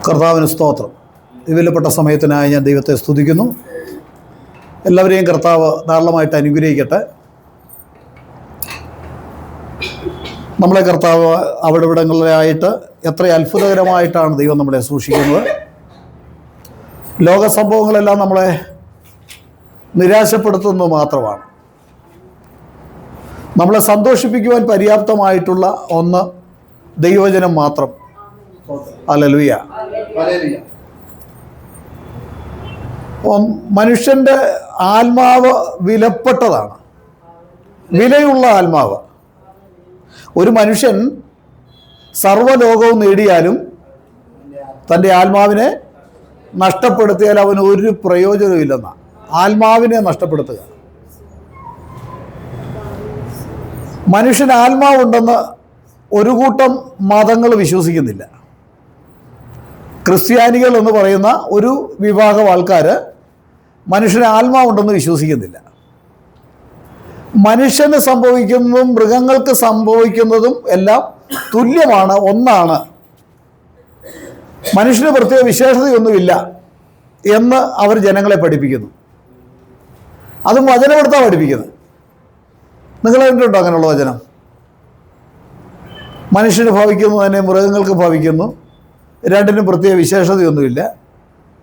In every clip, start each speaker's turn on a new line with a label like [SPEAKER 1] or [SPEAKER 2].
[SPEAKER 1] കർത്താവിന് സ്തോത്രം. ഈ വിലപ്പെട്ട സമയത്തിനായി ഞാൻ ദൈവത്തെ സ്തുതിക്കുന്നു. എല്ലാവരെയും കർത്താവ് ധാരാളമായിട്ട് അനുഗ്രഹിക്കട്ടെ. നമ്മളെ കർത്താവ് അവിടെ ഇവിടങ്ങളിലായിട്ട് എത്ര അത്ഭുതകരമായിട്ടാണ് ദൈവം നമ്മളെ സൂക്ഷിക്കുന്നത്. ലോക സംഭവങ്ങളെല്ലാം നമ്മളെ നിരാശപ്പെടുത്തുന്നത് മാത്രമാണ്. നമ്മളെ സന്തോഷിപ്പിക്കുവാൻ പര്യാപ്തമായിട്ടുള്ള ഒന്ന് ദൈവവചനം മാത്രം. ഹല്ലേലൂയ. മനുഷ്യൻ്റെ ആത്മാവ് വിലപ്പെട്ടതാണ്, വിലയുള്ള ആത്മാവ്. ഒരു മനുഷ്യൻ സർവ്വലോകവും നേടിയാലും തൻ്റെ ആത്മാവിനെ നഷ്ടപ്പെടുത്തിയാൽ അവന് ഒരു പ്രയോജനവും ഇല്ലെന്നാണ്. ആത്മാവിനെ നഷ്ടപ്പെടുത്തുക. മനുഷ്യന് ആത്മാവുണ്ടെന്ന് ഒരു കൂട്ടം മതങ്ങൾ വിശ്വസിക്കുന്നില്ല. ക്രിസ്ത്യാനികൾ എന്ന് പറയുന്ന ഒരു വിഭാഗം ആൾക്കാർ മനുഷ്യന് ആത്മാവുണ്ടെന്ന് വിശ്വസിക്കുന്നില്ല. മനുഷ്യന് സംഭവിക്കുന്നതും മൃഗങ്ങൾക്ക് സംഭവിക്കുന്നതും എല്ലാം തുല്യമാണ്, ഒന്നാണ്. മനുഷ്യന് പ്രത്യേക വിശേഷതയൊന്നുമില്ല എന്ന് അവർ ജനങ്ങളെ പഠിപ്പിക്കുന്നു. അതും വചനമെടുത്താണ് പഠിപ്പിക്കുന്നത്. നിങ്ങൾ കണ്ടിട്ടുണ്ടോ അങ്ങനെയുള്ള വചനം? മനുഷ്യന് ഭവിക്കുന്നു തന്നെ മൃഗങ്ങൾക്ക് ഭവിക്കുന്നു, രണ്ടിനും പ്രത്യേക വിശേഷതയൊന്നുമില്ല,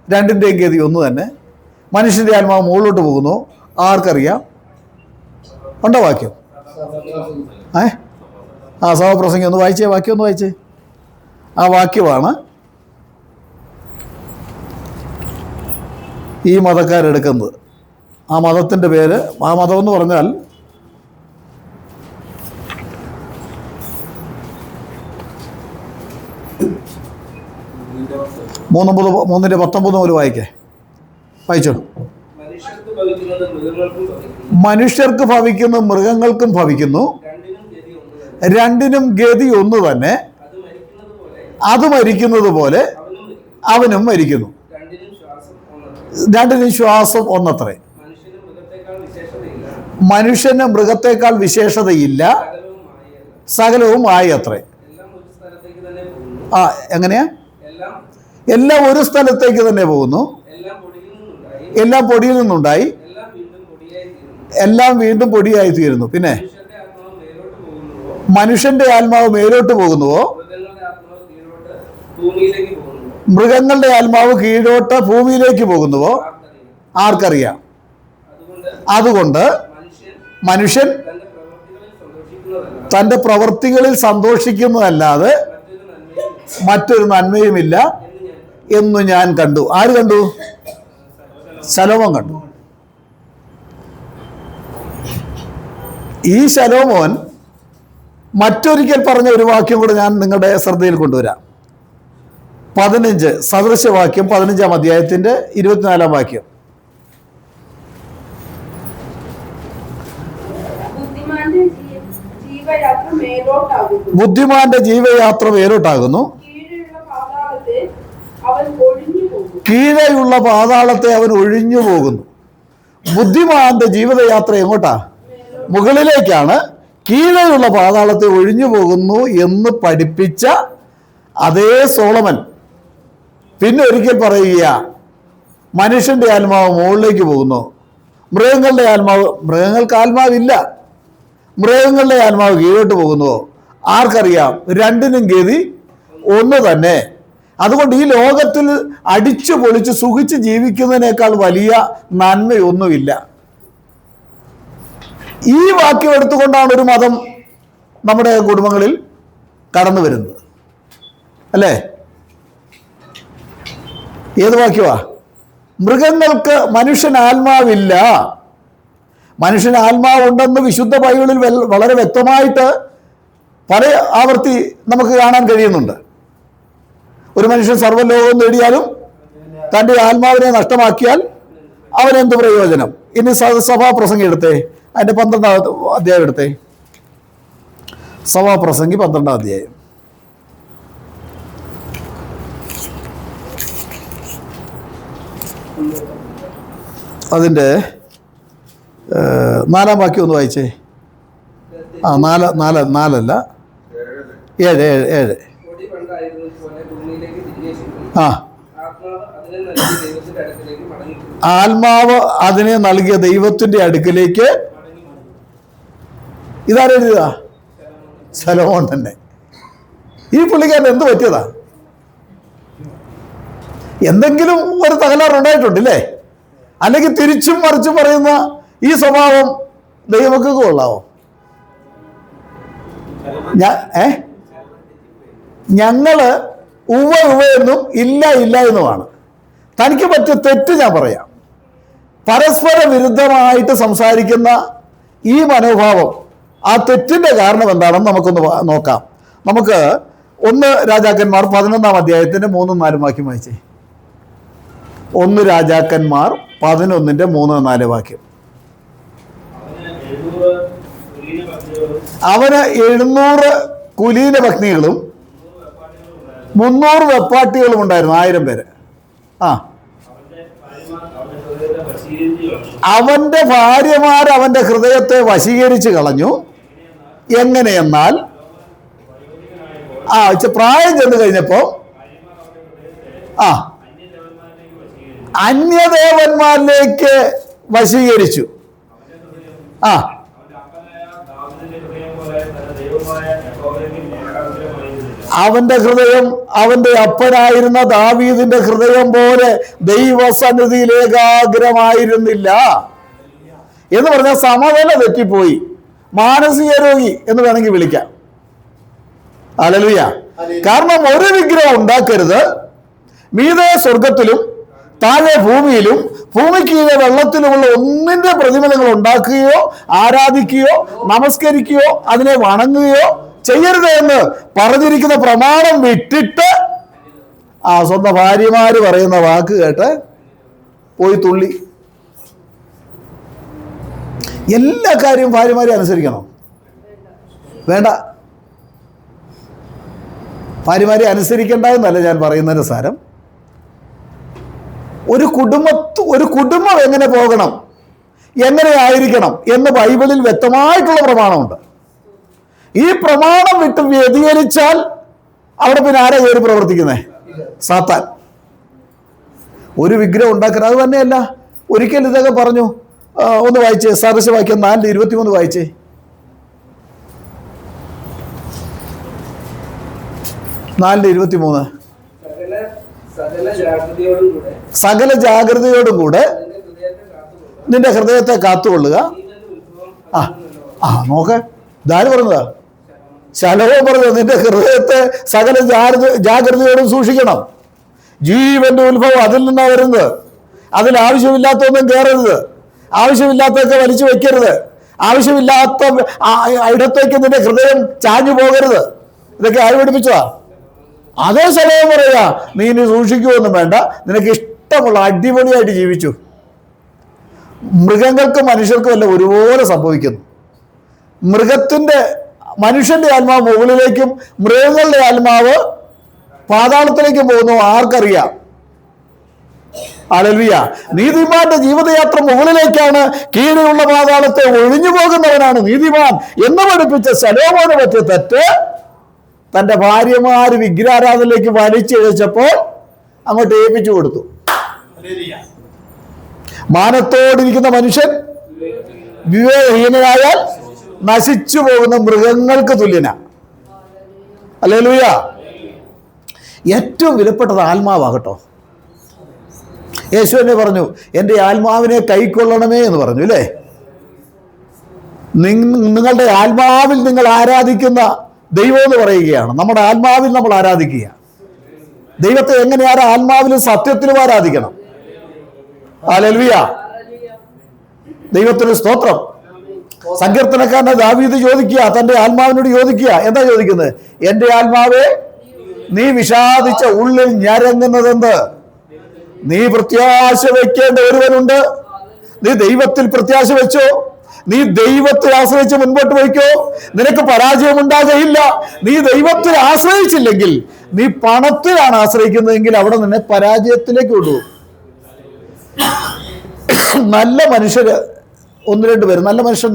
[SPEAKER 1] രണ്ടിൻ്റെയും ഗതി ഒന്ന് തന്നെ. മനുഷ്യൻ്റെ ആത്മാവ് മുകളിലോട്ട് പോകുന്നു, ആർക്കറിയാം? ഉണ്ടോ വാക്യം? സഭാപ്രസംഗം ഒന്ന് വായിച്ചേ, വാക്യം ഒന്ന് വായിച്ചേ. ആ വാക്യമാണ് ഈ മതക്കാരെടുക്കുന്നത്. ആ മതത്തിൻ്റെ പേര്, ആ മതമെന്ന് പറഞ്ഞാൽ മൂന്നിൻ്റെ 19 മുതൽ വായിച്ചോ. മനുഷ്യർക്ക് ഭവിക്കുന്നു, മൃഗങ്ങൾക്കും ഭവിക്കുന്നു, രണ്ടിനും ഗതി ഒന്ന് തന്നെ. അത് മരിക്കുന്നത് പോലെ അവനും മരിക്കുന്നു, രണ്ടിനും ശ്വാസം ഒന്നത്രേ. മനുഷ്യന് മൃഗത്തെക്കാൾ വിശേഷതയില്ല, സകലവും ആയി അത്രേ. എങ്ങനെയാ? എല്ലാം ഒരു സ്ഥലത്തേക്ക് തന്നെ പോകുന്നു, എല്ലാം പൊടിയിൽ നിന്നുണ്ടായി, എല്ലാം വീണ്ടും പൊടിയായി തീരുന്നു. പിന്നെ മനുഷ്യന്റെ ആത്മാവ് മേലോട്ട് പോകുന്നുവോ, മൃഗങ്ങളുടെ ആത്മാവ് കീഴോട്ട് ഭൂമിയിലേക്ക് പോകുന്നുവോ ആർക്കറിയാം? അതുകൊണ്ട് മനുഷ്യൻ തൻ്റെ പ്രവൃത്തികളിൽ സന്തോഷിക്കുന്നതല്ലാതെ മറ്റൊരു നന്മയുമില്ല എന്ന് ഞാൻ കണ്ടു. ആര് കണ്ടു? ശലോമോൻ കണ്ടു. ഈ ശലോമോൻ മറ്റൊരിക്കൽ പറഞ്ഞ ഒരു വാക്യം കൂടെ ഞാൻ നിങ്ങളുടെ ശ്രദ്ധയിൽ കൊണ്ടുവരാം. 15 സദൃശവാക്യം 15-ാം അധ്യായത്തിൻ്റെ 24-ാം വാക്യം. ബുദ്ധിമാന്റെ ജീവയാത്ര മേലോട്ടാകുന്നു, കീഴെയുള്ള പാതാളത്തെ അവൻ ഒഴിഞ്ഞു പോകുന്നു. ബുദ്ധിമാന്റെ ജീവിതയാത്ര എങ്ങോട്ടാ? മുകളിലേക്കാണ്. കീഴെയുള്ള പാതാളത്തെ ഒഴിഞ്ഞു പോകുന്നു എന്ന് പഠിപ്പിച്ച അതേ സോളമൻ പിന്നെ ഒരിക്കൽ പറയുക, മനുഷ്യന്റെ ആത്മാവ് മുകളിലേക്ക് പോകുന്നു, മൃഗങ്ങൾക്ക് ആത്മാവില്ല, മൃഗങ്ങളുടെ ആത്മാവ് കീഴോട്ട് പോകുന്നുവോ ആർക്കറിയാം? രണ്ടിനും ഗതി ഒന്ന് തന്നെ. അതുകൊണ്ട് ഈ ലോകത്തിൽ അടിച്ചു പൊളിച്ച് സുഖിച്ച് ജീവിക്കുന്നതിനേക്കാൾ വലിയ നന്മയൊന്നുമില്ല. ഈ വാക്യം എടുത്തുകൊണ്ടാണ് ഒരു മതം നമ്മുടെ കുടുംബങ്ങളിൽ കടന്നു വരുന്നത്, അല്ലേ? ഏത് വാക്യമാ? മൃഗങ്ങൾക്ക് മനുഷ്യന് ആത്മാവില്ല, മനുഷ്യന് ആത്മാവുണ്ടെന്ന് വിശുദ്ധ ബൈബിളിൽ വളരെ വ്യക്തമായിട്ട് പല ആവർത്തി നമുക്ക് കാണാൻ കഴിയുന്നുണ്ട്. ഒരു മനുഷ്യൻ സർവ്വലോകവും നേടിയാലും തൻ്റെ ആത്മാവിനെ നഷ്ടമാക്കിയാൽ അവനെന്ത് പ്രയോജനം? ഇനി സഭാപ്രസംഗി എടുത്തേ, അതിൻ്റെ 12-ാം അധ്യായം എടുത്തേ. സഭാപ്രസംഗി 12-ാം അധ്യായം. അതിൻ്റെ 4-ാം വാക്യം ഒന്ന് വായിച്ചേ. 7. ആ, ആത്മാവ് അതിനെ നൽകിയ ദൈവത്തിന്റെ അടുക്കിലേക്ക്. ഇതാരെഴുതുക? ശലോമോൻ തന്നെ. ഈ പുള്ളിക്കാരൻ എന്ത് പറ്റിയതാ? എന്തെങ്കിലും ഒരു തകരാറുണ്ടായിട്ടുണ്ടല്ലേ? അല്ലെങ്കിൽ തിരിച്ചും മറിച്ചും പറയുന്ന ഈ സ്വഭാവം ദൈവമക്കൾക്ക് കൊള്ളാവോ? ഞങ്ങള് ഉവ്വ ഉവ്വ എന്നും ഇല്ല ഇല്ല എന്നുമാണ്. തനിക്ക് പറ്റിയ തെറ്റ് ഞാൻ പറയാം. പരസ്പര വിരുദ്ധമായിട്ട് സംസാരിക്കുന്ന ഈ മനോഭാവം, ആ തെറ്റിന്റെ കാരണം എന്താണെന്ന് നമുക്കൊന്ന് നോക്കാം. നമുക്ക് 1 രാജാക്കന്മാർ 11-ാം അധ്യായത്തിന്റെ 3-4 വാക്യം വായിച്ചേ. 1 രാജാക്കന്മാർ 11-ന്റെ 3-4 വാക്യം. അവന് 700 കുലീന പത്നികളും 300 വെപ്പാട്ടികളും ഉണ്ടായിരുന്നു, 1000 പേര്. ആ, അവന്റെ ഭാര്യമാർ അവന്റെ ഹൃദയത്തെ വശീകരിച്ച് കളഞ്ഞു. എങ്ങനെയെന്നാൽ പ്രായം ചെന്ന് കഴിഞ്ഞപ്പോ അന്യദേവന്മാരിലേക്ക് വശീകരിച്ചു. അവന്റെ ഹൃദയം അവന്റെ അപ്പനായിരുന്ന ദാവീദിന്റെ ഹൃദയം പോലെ ദൈവസന്നിധിയിൽ ഏകാഗ്രമായിരുന്നില്ല എന്ന് പറഞ്ഞാൽ സമനില തെറ്റിപ്പോയി. മാനസിക രോഗി എന്ന് വേണമെങ്കിൽ വിളിക്കാം. ഹല്ലേലൂയ. കാരണം ഒരു വിഗ്രഹം ഉണ്ടാക്കരുത്. മീതെ സ്വർഗത്തിലും താഴെ ഭൂമിയിലും ഭൂമിക്ക് വെള്ളത്തിലുമുള്ള ഒന്നിന്റെ പ്രതിമകൾ ഉണ്ടാക്കുകയോ ആരാധിക്കുകയോ നമസ്കരിക്കുകയോ അതിനെ വണങ്ങുകയോ ചെയ്യരുത് എന്ന് പറഞ്ഞിരിക്കുന്ന പ്രമാണം വിട്ടിട്ട് സ്വന്തം ഭാര്യമാര് പറയുന്ന വാക്ക് കേട്ട് പോയി തുള്ളി. എല്ലാ കാര്യവും ഭാര്യമാരെ അനുസരിക്കണം? വേണ്ട. ഭാര്യമാരെ അനുസരിക്കേണ്ട എന്നല്ല ഞാൻ പറയുന്നതിന് സാരം. ഒരു കുടുംബം എങ്ങനെ പോകണം, എങ്ങനെ ആയിരിക്കണം എന്ന് ബൈബിളിൽ വ്യക്തമായിട്ടുള്ള പ്രമാണമുണ്ട്. ഈ പ്രമാണം വിട്ട് വ്യതിചലിച്ചാൽ അവിടെ പിന്നെ ആരാ കയറി പ്രവർത്തിക്കുന്നേ? സാത്താൻ. ഒരു വിഗ്രഹം ഉണ്ടാക്കരുത്. അത് തന്നെയല്ല, ഒരിക്കൽ ഇതൊക്കെ പറഞ്ഞു. ഒന്ന് വായിച്ചേ, സദൃശവാക്യം 4:23 വായിച്ചേ. സകല ജാഗ്രതയോടും കൂടെ നിന്റെ ഹൃദയത്തെ കാത്തുകൊള്ളുക. നോക്ക്, ഇതാര് പറഞ്ഞതാ? ശലോമോൻ പറഞ്ഞത് നിന്റെ ഹൃദയത്തെ സകല ജാഗ്രതയോടും സൂക്ഷിക്കണം. ജീവന്റെ ഉത്ഭവം അതിൽ നിന്നാണ് വരുന്നത്. അതിൽ ആവശ്യമില്ലാത്തൊന്നും കയറരുത്, ആവശ്യമില്ലാത്തൊക്കെ വലിച്ചു വെക്കരുത്, ആവശ്യമില്ലാത്ത ഇടത്തേക്ക് നിന്റെ ഹൃദയം ചാഞ്ഞു പോകരുത്. ഇതൊക്കെ ആര് പഠിപ്പിച്ചതാ? അതേ ശലോമോൻ പറയാ, നീ ഇനി സൂക്ഷിക്കുമൊന്നും വേണ്ട, നിനക്ക് ഇഷ്ടമുള്ള അടിപൊളിയായിട്ട് ജീവിച്ചു. മൃഗങ്ങൾക്കും മനുഷ്യർക്കും എല്ലാം ഒരുപോലെ സംഭവിക്കുന്നു. മനുഷ്യന്റെ ആത്മാവ് മുകളിലേക്കും മൃഗങ്ങളുടെ ആത്മാവ് പാതാളത്തിലേക്കും പോകുന്നു. ആർക്കറിയാം? ഹല്ലേലൂയ. നീതിമാന്റെ ജീവിതയാത്ര മുകളിലേക്കാണ്, കീഴിലുള്ള പാതാളത്തെ ഒഴിഞ്ഞു പോകുന്നവനാണ് നീതിമാൻ എന്ന് പഠിപ്പിച്ച ശലോമോന് പറ്റിയ തെറ്റ് തന്റെ ഭാര്യമാര് വിഗ്രഹാരാധനയിലേക്ക് വലിച്ചിഴച്ചപ്പോൾ അങ്ങോട്ട് ഏൽപ്പിച്ചു കൊടുത്തു. മാനത്തോടിരിക്കുന്ന മനുഷ്യൻ വിവേകഹീനനായാൽ നശിച്ചു പോകുന്ന മൃഗങ്ങൾക്ക് തുല്യന. ഹല്ലേലൂയ. ഏറ്റവും വിലപ്പെട്ടത് ആത്മാവാകട്ടോ. യേശു എന്നെ പറഞ്ഞു, എൻ്റെ ആത്മാവിനെ കൈക്കൊള്ളണമേ എന്ന് പറഞ്ഞു, അല്ലേ? നിങ്ങളുടെ ആത്മാവിൽ നിങ്ങൾ ആരാധിക്കുന്ന ദൈവം എന്ന് പറയുകയാണ്. നമ്മുടെ ആത്മാവിൽ നമ്മൾ ആരാധിക്കുക. ദൈവത്തെ എങ്ങനെയാണ്? ആത്മാവിലും സത്യത്തിലും ആരാധിക്കണം. ഹല്ലേലൂയ. ദൈവത്തിന് സ്തോത്രം. സങ്കീർത്തനക്കാരനെ ദാവീദ് ചോദിക്കുക, തന്റെ ആത്മാവിനോട് ചോദിക്കുക. എന്താ ചോദിക്കുന്നത്? എൻ്റെ ആത്മാവേ, നീ വിഷാദിച്ച ഉള്ളിൽ ഞരങ്ങുന്നതെന്ത്? നീ പ്രത്യാശ വെക്കേണ്ട ഒരുവനുണ്ട്. നീ ദൈവത്തിൽ പ്രത്യാശ വെച്ചോ. നീ ദൈവത്തിൽ ആശ്രയിച്ച് മുൻപോട്ട് പോയിക്കോ. നിനക്ക് പരാജയം ഉണ്ടാകുകയില്ല. നീ ദൈവത്തിൽ ആശ്രയിച്ചില്ലെങ്കിൽ, നീ പണത്തിലാണ് ആശ്രയിക്കുന്നതെങ്കിൽ അവിടെ നിന്നെ പരാജയത്തിലേക്ക് കൊണ്ടുപോകും. നല്ല മനുഷ്യര് 1-2 പേര്, നല്ല മനുഷ്യൻ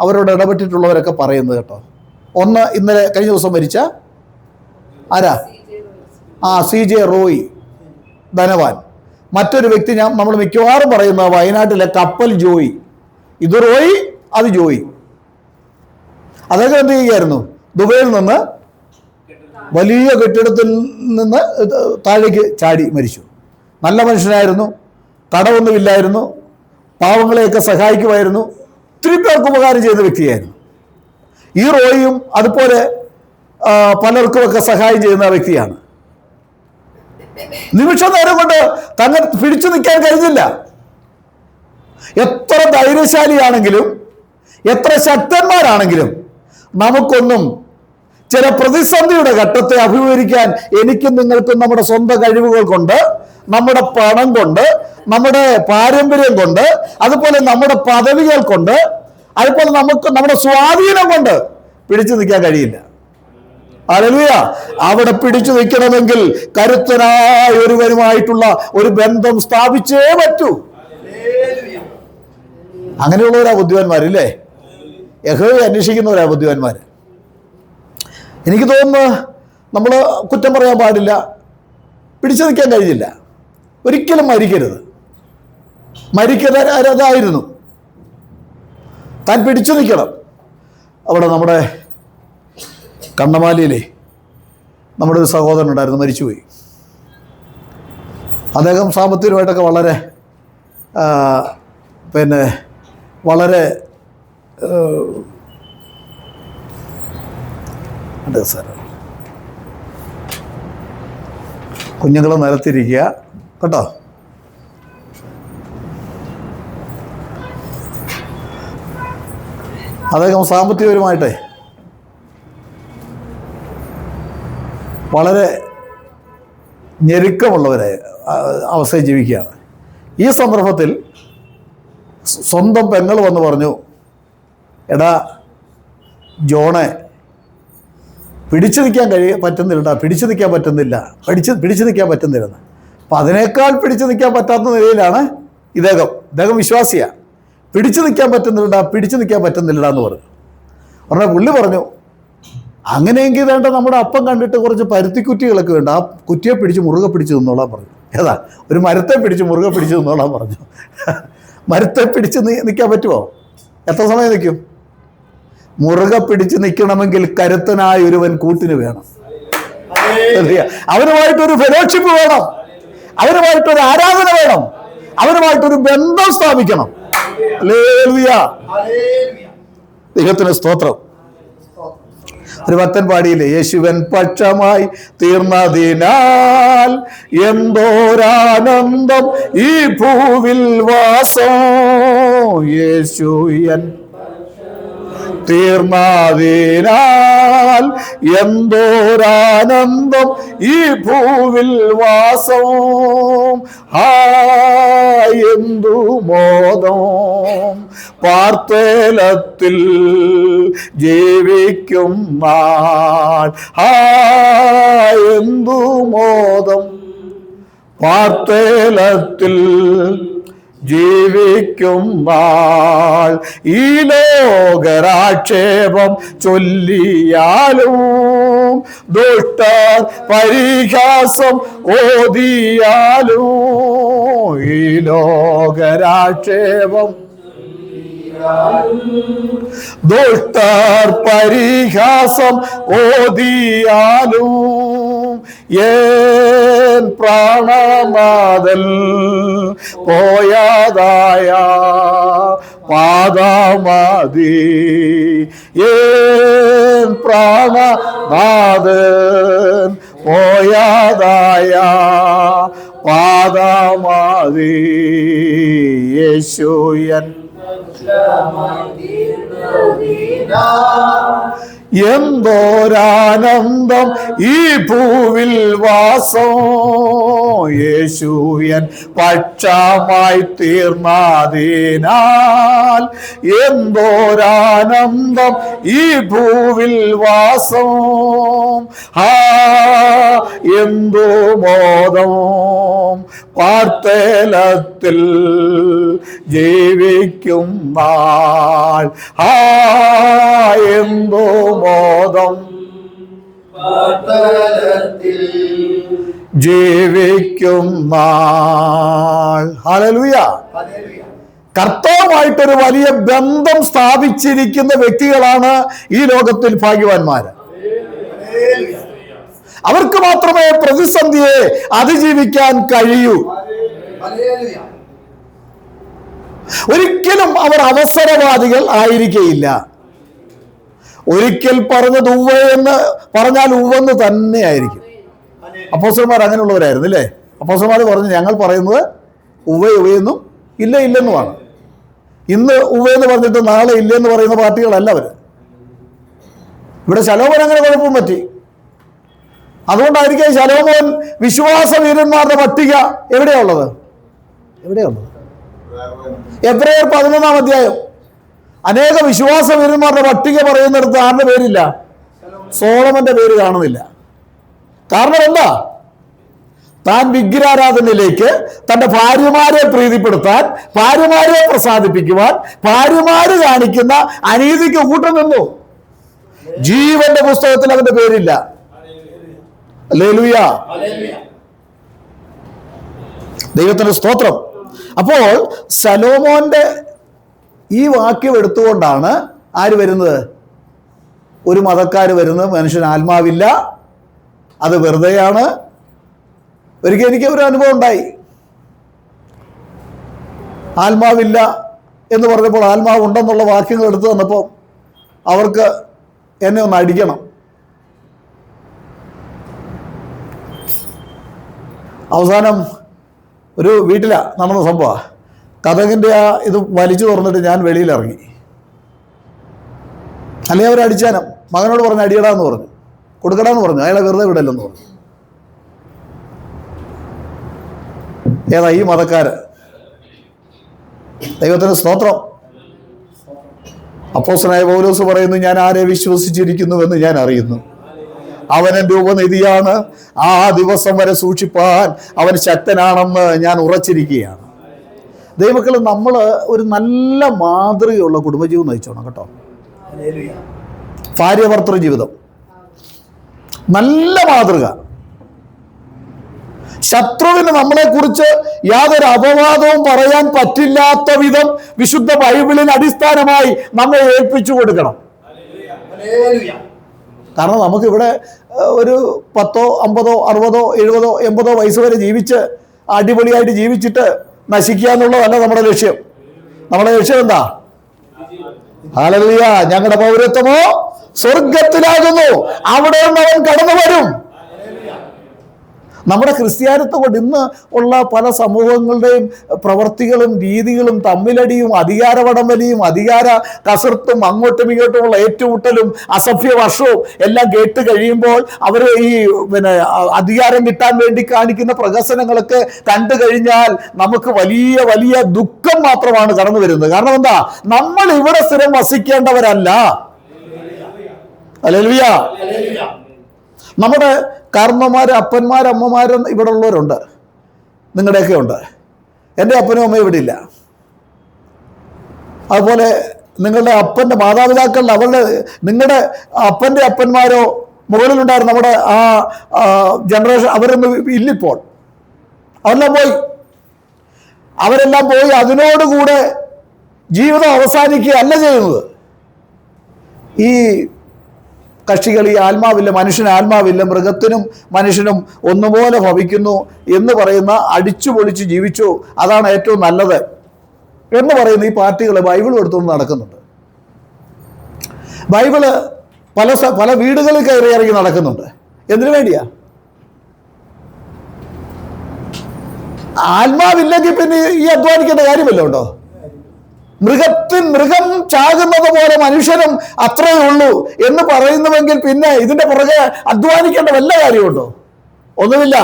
[SPEAKER 1] അവരോട് ഇടപെട്ടിട്ടുള്ളവരൊക്കെ പറയുന്നത് കേട്ടോ. കഴിഞ്ഞ ദിവസം മരിച്ച ആരാ? CJ റോയ്. ധനവാൻ. മറ്റൊരു വ്യക്തി നമ്മൾ മിക്കവാറും പറയുന്ന വയനാട്ടിലെ കപ്പൽ ജോയി. ഇത് റോയി, അത് ജോയി. അദ്ദേഹം എന്ത് ചെയ്യുകയായിരുന്നു? ദുബൈയിൽ നിന്ന് വലിയ കെട്ടിടത്തിൽ നിന്ന് താഴേക്ക് ചാടി മരിച്ചു. നല്ല മനുഷ്യനായിരുന്നു, കടമൊന്നുമില്ലായിരുന്നു, പാവങ്ങളെയൊക്കെ സഹായിക്കുമായിരുന്നു, ഒത്തിരി പേർക്ക് ഉപകാരം ചെയ്ത വ്യക്തിയായിരുന്നു. ഈ റോയിയും അതുപോലെ പലർക്കുമൊക്കെ സഹായം ചെയ്യുന്ന വ്യക്തിയാണ്. നിമിഷ നേരം കൊണ്ട് തന്നെ പിടിച്ചു നിൽക്കാൻ കഴിഞ്ഞില്ല. എത്ര ധൈര്യശാലിയാണെങ്കിലും എത്ര ശക്തന്മാരാണെങ്കിലും നമുക്കൊന്നും ചില പ്രതിസന്ധിയുടെ ഘട്ടത്തെ അഭിമുഖീകരിക്കാൻ എനിക്കും നിങ്ങൾക്കും നമ്മുടെ സ്വന്തം കഴിവുകൾ കൊണ്ട്, നമ്മുടെ പണം കൊണ്ട്, നമ്മുടെ പാരമ്പര്യം കൊണ്ട്, അതുപോലെ നമ്മുടെ പദവികൾ കൊണ്ട്, അതുപോലെ നമുക്ക് നമ്മുടെ സ്വാധീനം കൊണ്ട് പിടിച്ചു നിൽക്കാൻ കഴിയില്ല. ഹല്ലേലൂയ. അവിടെ പിടിച്ചു നിൽക്കണമെങ്കിൽ കരുത്തനായ ഒരുവനുമായിട്ടുള്ള ഒരു ബന്ധം സ്ഥാപിച്ചേ പറ്റൂ. അങ്ങനെയുള്ളവരാ ബുദ്ധിമാന്മാരില്ലേ? യഹോവയെ അന്വേഷിക്കുന്നവരാ ബുദ്ധിമാന്മാര്. എനിക്ക് തോന്നുന്നു നമ്മൾ കുറ്റം പറയാൻ പാടില്ല. പിടിച്ചു നിൽക്കാൻ കഴിഞ്ഞില്ല, ഒരിക്കലും മരിക്കരുത്. മരിക്കരുതായിരുന്നു, താൻ പിടിച്ചു നിൽക്കണം. അവിടെ നമ്മുടെ കണ്ണമാലിയിലെ നമ്മുടെ ഒരു സഹോദരൻ ഉണ്ടായിരുന്നു, മരിച്ചുപോയി. അദ്ദേഹം സാമ്പത്തികമായിട്ടൊക്കെ വളരെ വളരെ സാർ കുഞ്ഞുങ്ങളെ നിലത്തിരിക്കുക കേട്ടോ. അദ്ദേഹം സാമ്പത്തികപരമായിട്ടേ വളരെ ഞെരുക്കമുള്ളവരെ അവസ്ഥയിൽ ജീവിക്കുകയാണ്. ഈ സന്ദർഭത്തിൽ സ്വന്തം പെങ്ങൾ വന്ന് പറഞ്ഞു, എടാ ജോണെ, പിടിച്ചു നിൽക്കാൻ പറ്റുന്നില്ലടാ, പിടിച്ചു നിൽക്കാൻ പറ്റുന്നില്ല, പിടിച്ചു നിൽക്കാൻ പറ്റുന്നില്ലെന്ന്. അപ്പം അതിനേക്കാൾ പിടിച്ചു നിൽക്കാൻ പറ്റാത്ത നിലയിലാണ് ഇദ്ദേഹം വിശ്വാസിയാണ്. പിടിച്ചു നിൽക്കാൻ പറ്റുന്നില്ലടാ, പിടിച്ചു നിൽക്കാൻ പറ്റുന്നില്ലടാ എന്ന് പറഞ്ഞു. പറഞ്ഞ പുള്ളി പറഞ്ഞു, അങ്ങനെയെങ്കിൽ വേണ്ട, നമ്മുടെ അപ്പം കണ്ടിട്ട് കുറച്ച് പരുത്തിക്കുറ്റികളൊക്കെ വേണ്ട, ആ കുറ്റിയെ പിടിച്ച് മുറുകെ പിടിച്ച് നിന്നോളാൻ പറഞ്ഞു. ഏതാ ഒരു മരത്തെ പിടിച്ച് മുറുകെ പിടിച്ച് നിന്നോളാൻ പറഞ്ഞു. മരത്തെ പിടിച്ച് നിൽക്കാൻ പറ്റുമോ? എത്ര സമയം നിൽക്കും? മുറുകെ പിടിച്ച് നിൽക്കണമെങ്കിൽ കരുത്തനായ ഒരുവൻ കൂട്ടിന് വേണം. അവനുമായിട്ടൊരു ഫെലോഷിപ്പ് വേണം, അവനുമായിട്ടൊരു ആരാധന വേണം, അവനുമായിട്ടൊരു ബന്ധം സ്ഥാപിക്കണം. ഹല്ലേലൂയ, ദൈവത്തിന് സ്തോത്രം. ഒരു ഭക്തൻ പാടിയില്ലേ, യേശുവൻ പക്ഷമായി തീർന്നതിനാൽ എന്തോരാനന്ദം ഈ ഭൂവിൽ വാസം. യേശുവൻ തീർന്നതിനാൽ എന്തോരാനന്ദം ഈ ഭൂവിൽ വാസം. എന്തു മോദം പാർത്തേലത്തിൽ ജീവിക്കും നാൾ. എന്തു മോദം പാർത്തേലത്തിൽ ജീവിക്കും നാൾ. ഈ ലോകരാക്ഷേപം ചൊല്ലിയാലും ദുഷ്ടർ പരിഹാസം ഓതിയാലും, ഈ ലോകരാക്ഷേപം ദുഷ്ടർ പരിഹാസം ഓതിയാലും, ഏൻ പ്രാണനാഥൻ പോയതായ പാദമതി. ഏൻ പ്രാണനാഥൻ പോയതായ പാദമതി. യേശുയൻ എന്തോരാനന്ദം ഈ ഭൂവിൽ വാസം. യേശുയൻ പക്ഷമായി തീർന്നതിനാൽ എന്തോരാനന്ദം ഈ ഭൂവിൽ വാസം. എന്തോ മോദം പാർത്തേലത്തിൽ ജീവിക്കും നാൾ. എന്തോ മോദം പാർത്തേലത്തിൽ ജീവിക്കും നാൾ. ഹല്ലേലൂയ. കർത്താവുമായിട്ടൊരു വലിയ ബന്ധം സ്ഥാപിച്ചിരിക്കുന്ന വ്യക്തികളാണ് ഈ ലോകത്തിൽ ഭാഗ്യവാന്മാര്. അവർക്ക് മാത്രമേ പ്രതിസന്ധിയെ അതിജീവിക്കാൻ കഴിയൂ. ഒരിക്കലും അവർ അവസരവാദികൾ ആയിരിക്കയില്ല. ഒരിക്കൽ പറഞ്ഞത് ഉവ്വ എന്ന് പറഞ്ഞാൽ ഉവ്വെന്ന് തന്നെ ആയിരിക്കും. അപ്പോസ്തലന്മാർ അങ്ങനെയുള്ളവരായിരുന്നു അല്ലേ? അപ്പോസ്തലന്മാർ പറഞ്ഞു ഞങ്ങൾ പറയുന്നത് ഉവ്വയെന്നും ഇല്ല ഇല്ലെന്നുമാണ്. ഇന്ന് ഉവ്വെന്ന് പറഞ്ഞിട്ട് നാളെ ഇല്ലെന്ന് പറയുന്ന പാർട്ടികളല്ല അവർ. ഇവിടെ ശലോമോൻ അങ്ങനെ കുഴപ്പം പറ്റി. അതുകൊണ്ടായിരിക്കും ശലോമോൻ വിശ്വാസ വീരന്മാരുടെ പട്ടിക എവിടെയുള്ളത്? എബ്രായർ 11-ാം അധ്യായം അനേക വിശ്വാസ വീരന്മാരുടെ പട്ടിക പറയുന്നിടത്ത് ആരുടെ പേരില്ല? സോളമന്റെ പേര് കാണുന്നില്ല. കാരണം എന്താ? താൻ വിഗ്രഹാരാധനയിലേക്ക് തന്റെ ഭാര്യമാരെ പ്രീതിപ്പെടുത്താൻ, ഭാര്യമാരെ പ്രസാദിപ്പിക്കുവാൻ, ഭാര്യമാര് കാണിക്കുന്ന അനീതിക്ക് കൂട്ടുനിന്നു. ജീവന്റെ പുസ്തകത്തിൽ അവന്റെ പേരില്ല. ഹല്ലേലൂയ. ദൈവത്തിന് സ്തോത്രം. അപ്പോൾ ശലോമോന്റെ ഈ വാക്യം എടുത്തുകൊണ്ടാണ് ആര് വരുന്നത്? ഒരു മതക്കാര് വരുന്നത്. മനുഷ്യന് ആത്മാവില്ല, അത് വെറുതെയാണ്. ഒരിക്കൽ എനിക്ക് ഒരു അനുഭവം ഉണ്ടായി. ആത്മാവില്ല എന്ന് പറഞ്ഞപ്പോൾ ആത്മാവ് ഉണ്ടെന്നുള്ള വാക്യങ്ങൾ എടുത്തു തന്നപ്പോൾ അവർക്ക് എന്നെ ഒന്ന് അടിക്കണം. അവസാനം ഒരു വീട്ടിലാണ് നടന്ന സംഭവമാണ്. കതകിൻ്റെ ആ ഇത് വലിച്ചു തുറന്നിട്ട് ഞാൻ വെളിയിലിറങ്ങി. അല്ലെങ്കിൽ അവർ അടിച്ചാനും മകനോട് പറഞ്ഞു അടിയടാന്ന് പറഞ്ഞു, കൊടുക്കടാന്ന് പറഞ്ഞു. അയാളെ വെറുതെ വിടല്ലെന്ന് പറഞ്ഞു. ഏതാ ഈ മതക്കാര്? ദൈവത്തിന് സ്തോത്രം. അപ്പോസ്തലനായ പൗലോസ് പറയുന്നു, ഞാൻ ആരെ വിശ്വസിച്ചിരിക്കുന്നുവെന്ന് ഞാൻ അറിയുന്നു, അവൻ എൻ്റെ ഉപനിധിയാണ്, ആ ദിവസം വരെ സൂക്ഷിപ്പാൻ അവൻ ശക്തനാണെന്ന് ഞാൻ ഉറച്ചിരിക്കുകയാണ്. ദൈവമക്കൾ, നമ്മൾ ഒരു നല്ല മാതൃകയുള്ള കുടുംബജീവിതം നയിച്ചോണം കേട്ടോ. ഭാര്യഭർത്തൃ ജീവിതം നല്ല മാതൃക. ശത്രുവിന് നമ്മളെക്കുറിച്ച് യാതൊരു അപവാദവും പറയാൻ പറ്റില്ലാത്ത വിധം വിശുദ്ധ ബൈബിളിന് അടിസ്ഥാനമായി നമ്മെ ഏൽപ്പിച്ചു കൊടുക്കണം. കാരണം നമുക്കിവിടെ ഒരു 10, 50, 60, 70, 80 വയസ്സ് വരെ ജീവിച്ച് അടിപൊളിയായിട്ട് ജീവിച്ചിട്ട് നശിക്കുക എന്നുള്ളതല്ല നമ്മുടെ ലക്ഷ്യം. നമ്മുടെ ലക്ഷ്യം എന്താ? ഹല്ലേലൂയ. ഞങ്ങളുടെ പൗരത്വമോ സ്വർഗത്തിലാകുന്നു, അവിടെ നിന്ന് അവൻ കടന്നു വരും. നമ്മുടെ ക്രിസ്ത്യാനിത്വം കൊണ്ട് ഇന്ന് ഉള്ള പല സമൂഹങ്ങളുടെയും പ്രവർത്തികളും രീതികളും തമ്മിലടിയും അധികാര വടംവലിയും അധികാര കസർത്തും അങ്ങോട്ടും ഇങ്ങോട്ടുമുള്ള ഏറ്റുമുട്ടലും അസഭ്യവർഷവും എല്ലാം കേട്ട് കഴിയുമ്പോൾ അവർ ഈ അധികാരം കിട്ടാൻ വേണ്ടി കാണിക്കുന്ന പ്രഹസനങ്ങളൊക്കെ കണ്ടു കഴിഞ്ഞാൽ നമുക്ക് വലിയ വലിയ ദുഃഖം മാത്രമാണ് കടന്നു വരുന്നത്. കാരണം എന്താ? നമ്മൾ ഇവിടെ സ്ഥിരം വസിക്കേണ്ടവരല്ല. ഹല്ലേലൂയ. നമ്മുടെ കാരണന്മാർ, അപ്പന്മാർ, അമ്മമാരും ഇവിടെ ഉള്ളവരുണ്ട്, നിങ്ങളുടെയൊക്കെ ഉണ്ട്. എൻ്റെ അപ്പനും അമ്മയും ഇവിടെ ഇല്ല. അതുപോലെ നിങ്ങളുടെ അപ്പൻ്റെ മാതാപിതാക്കളുടെ നിങ്ങളുടെ അപ്പൻ്റെ അപ്പന്മാരോ മുകളിലുണ്ടായിരുന്നു നമ്മുടെ ആ ജനറേഷൻ, അവരൊന്നും ഇല്ലിപ്പോൾ. അവരെല്ലാം പോയി അതിനോടുകൂടെ ജീവിതം അവസാനിക്കുകയല്ല ചെയ്യുന്നത്. ഈ കക്ഷികൾ ഈ ആത്മാവില്ല, മനുഷ്യന് ആത്മാവില്ല, മൃഗത്തിനും മനുഷ്യനും ഒന്നുപോലെ ഭവിക്കുന്നു എന്ന് പറയുന്ന അടിച്ചു പൊളിച്ച് ജീവിച്ചു, അതാണ് ഏറ്റവും നല്ലത് എന്ന് പറയുന്ന ഈ പാർട്ടികൾ ബൈബിൾ എടുത്തുകൊണ്ട് നടക്കുന്നുണ്ട്. ബൈബിള് പല വീടുകളിൽ കയറി ഇറങ്ങി നടക്കുന്നുണ്ട്. എന്തിനു വേണ്ടിയാ? ആത്മാവില്ലെങ്കിൽ പിന്നെ ഈ അധ്വാനിക്കേണ്ട കാര്യമല്ലോ ഉണ്ടോ? മൃഗം ചാകുന്നത് പോലെ മനുഷ്യനും അത്രയേ ഉള്ളൂ എന്ന് പറയുന്നുവെങ്കിൽ പിന്നെ ഇതിന്റെ പുറകെ അധ്വാനിക്കേണ്ട വല്ല കാര്യമുണ്ടോ? ഒന്നുമില്ല.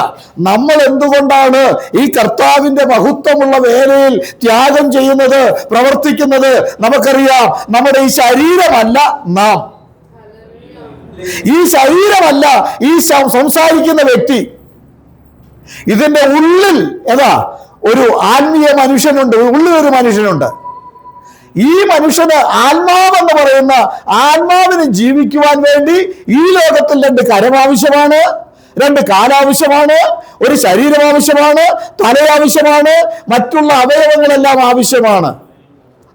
[SPEAKER 1] നമ്മൾ എന്തുകൊണ്ടാണ് ഈ കർത്താവിന്റെ മഹത്വമുള്ള വേലയിൽ ത്യാഗം ചെയ്യുന്നത്, പ്രവർത്തിക്കുന്നത്? നമുക്കറിയാം, നമ്മുടെ ഈ ശരീരമല്ല നാം, ഈ ശരീരമല്ല ഈ സംസാരിക്കുന്ന വ്യക്തി. ഇതിന്റെ ഉള്ളിൽ ഒരു ആത്മീയ മനുഷ്യനുണ്ട്, ഉള്ളിലൊരു മനുഷ്യനുണ്ട്. ഈ മനുഷ്യന് ആത്മാവെന്ന് പറയുന്ന ആത്മാവിന് ജീവിക്കുവാൻ വേണ്ടി ഈ ലോകത്തിൽ 2 കരം ആവശ്യമാണ്. 2 കാലാവശ്യമാണ്, ഒരു ശരീരം ആവശ്യമാണ്, തല ആവശ്യമാണ്, മറ്റുള്ള അവയവങ്ങളെല്ലാം ആവശ്യമാണ്.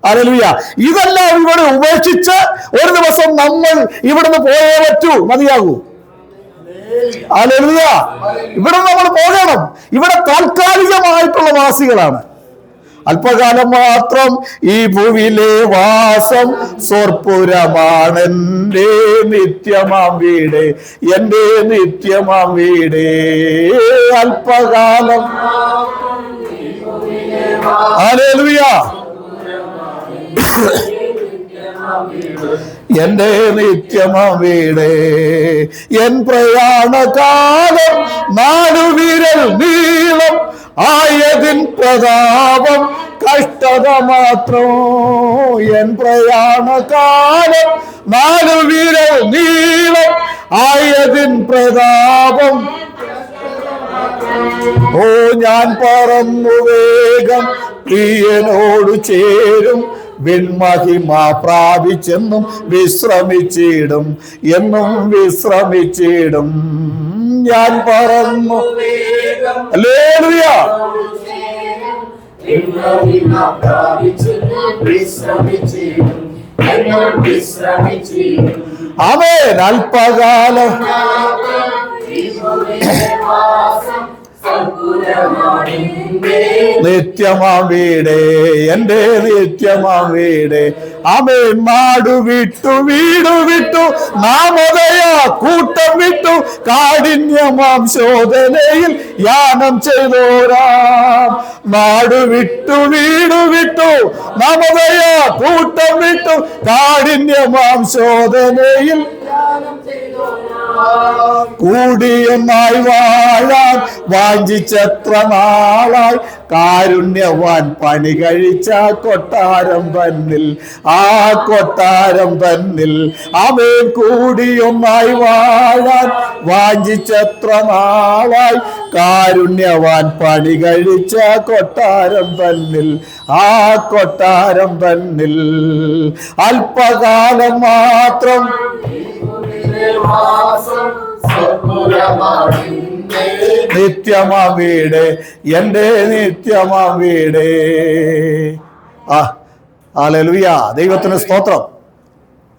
[SPEAKER 1] ഹല്ലേലൂയ. ഇതെല്ലാം ഇവിടെ ഉപേക്ഷിച്ച് ഒരു ദിവസം നമ്മൾ ഇവിടുന്ന് പോയേ പറ്റൂ, മതിയാകൂ. ഹല്ലേലൂയ. ഇവിടെ നമ്മൾ പോകണം. ഇവിടെ താൽക്കാലികമായിട്ടുള്ള വാസികളാണ്. അല്പകാലം മാത്രം ഈ ഭൂവിലെ വാസം സ്വർപ്പുരമാണെന്റെ നിത്യമാം വീട്, എന്റെ നിത്യമാം വീട്. അല്പകാലം. ഹല്ലേലൂയ. എന്റെ നിത്യമാം വീട്. എൻ പ്രയാണകാലം 4 വിരൽ നീളം ആയതിൻ പ്രതാപം കഷ്ടത മാത്രം. എൻ പ്രയാണകാലം 4 വിരൽ നീളം ആയതിൻ പ്രതാപം. ഓ ഞാൻ പറന്നു വേഗം പ്രിയനോട് ചേരും, വിൺമഹിമ പ്രാപിച്ചെന്നും വിശ്രമിച്ചിടും, എന്നും വിശ്രമിച്ചിടും. ഞാൻ പറന്നു. ഹല്ലേലൂയ. ആമേൻ. അല്പകാലം. നിത്യമാം വീട്, എന്റെ നിത്യമാം വീട്. ആമേൻ. നാടു വിട്ടു വീടു വിട്ടു നാമതയാ കൂട്ടം വിട്ടു കാഠിന്യമാം ശോധനയിൽ യാനം ചെയ്തോരാം. നാടു വിട്ടു വീടു വിട്ടു നാമതയാ കൂട്ടം വിട്ടു കാഠിന്യമാം ശോധനയിൽ കൂടിയൊന്നായി വാഴാൻ വാഞ്ചിച്ചെത്ര നാളായി, കാരുണ്യവാൻ പണി കഴിച്ച കൊട്ടാരം തന്നിൽ, ആ കൊട്ടാരം തന്നിൽ. അവൻ കൂടിയൊന്നായി വാഴാൻ വാഞ്ചിച്ചെത്ര നാളായി, കാരുണ്യവാൻ പണി കഴിച്ച കൊട്ടാരം തന്നിൽ, ആ കൊട്ടാരം തന്നിൽ. അല്പകാലം മാത്രം നിത്യമാം വീട്, എന്റെ നിത്യമാം വീട്. ഹല്ലേലൂയ. ദൈവത്തിന് സ്തോത്രം.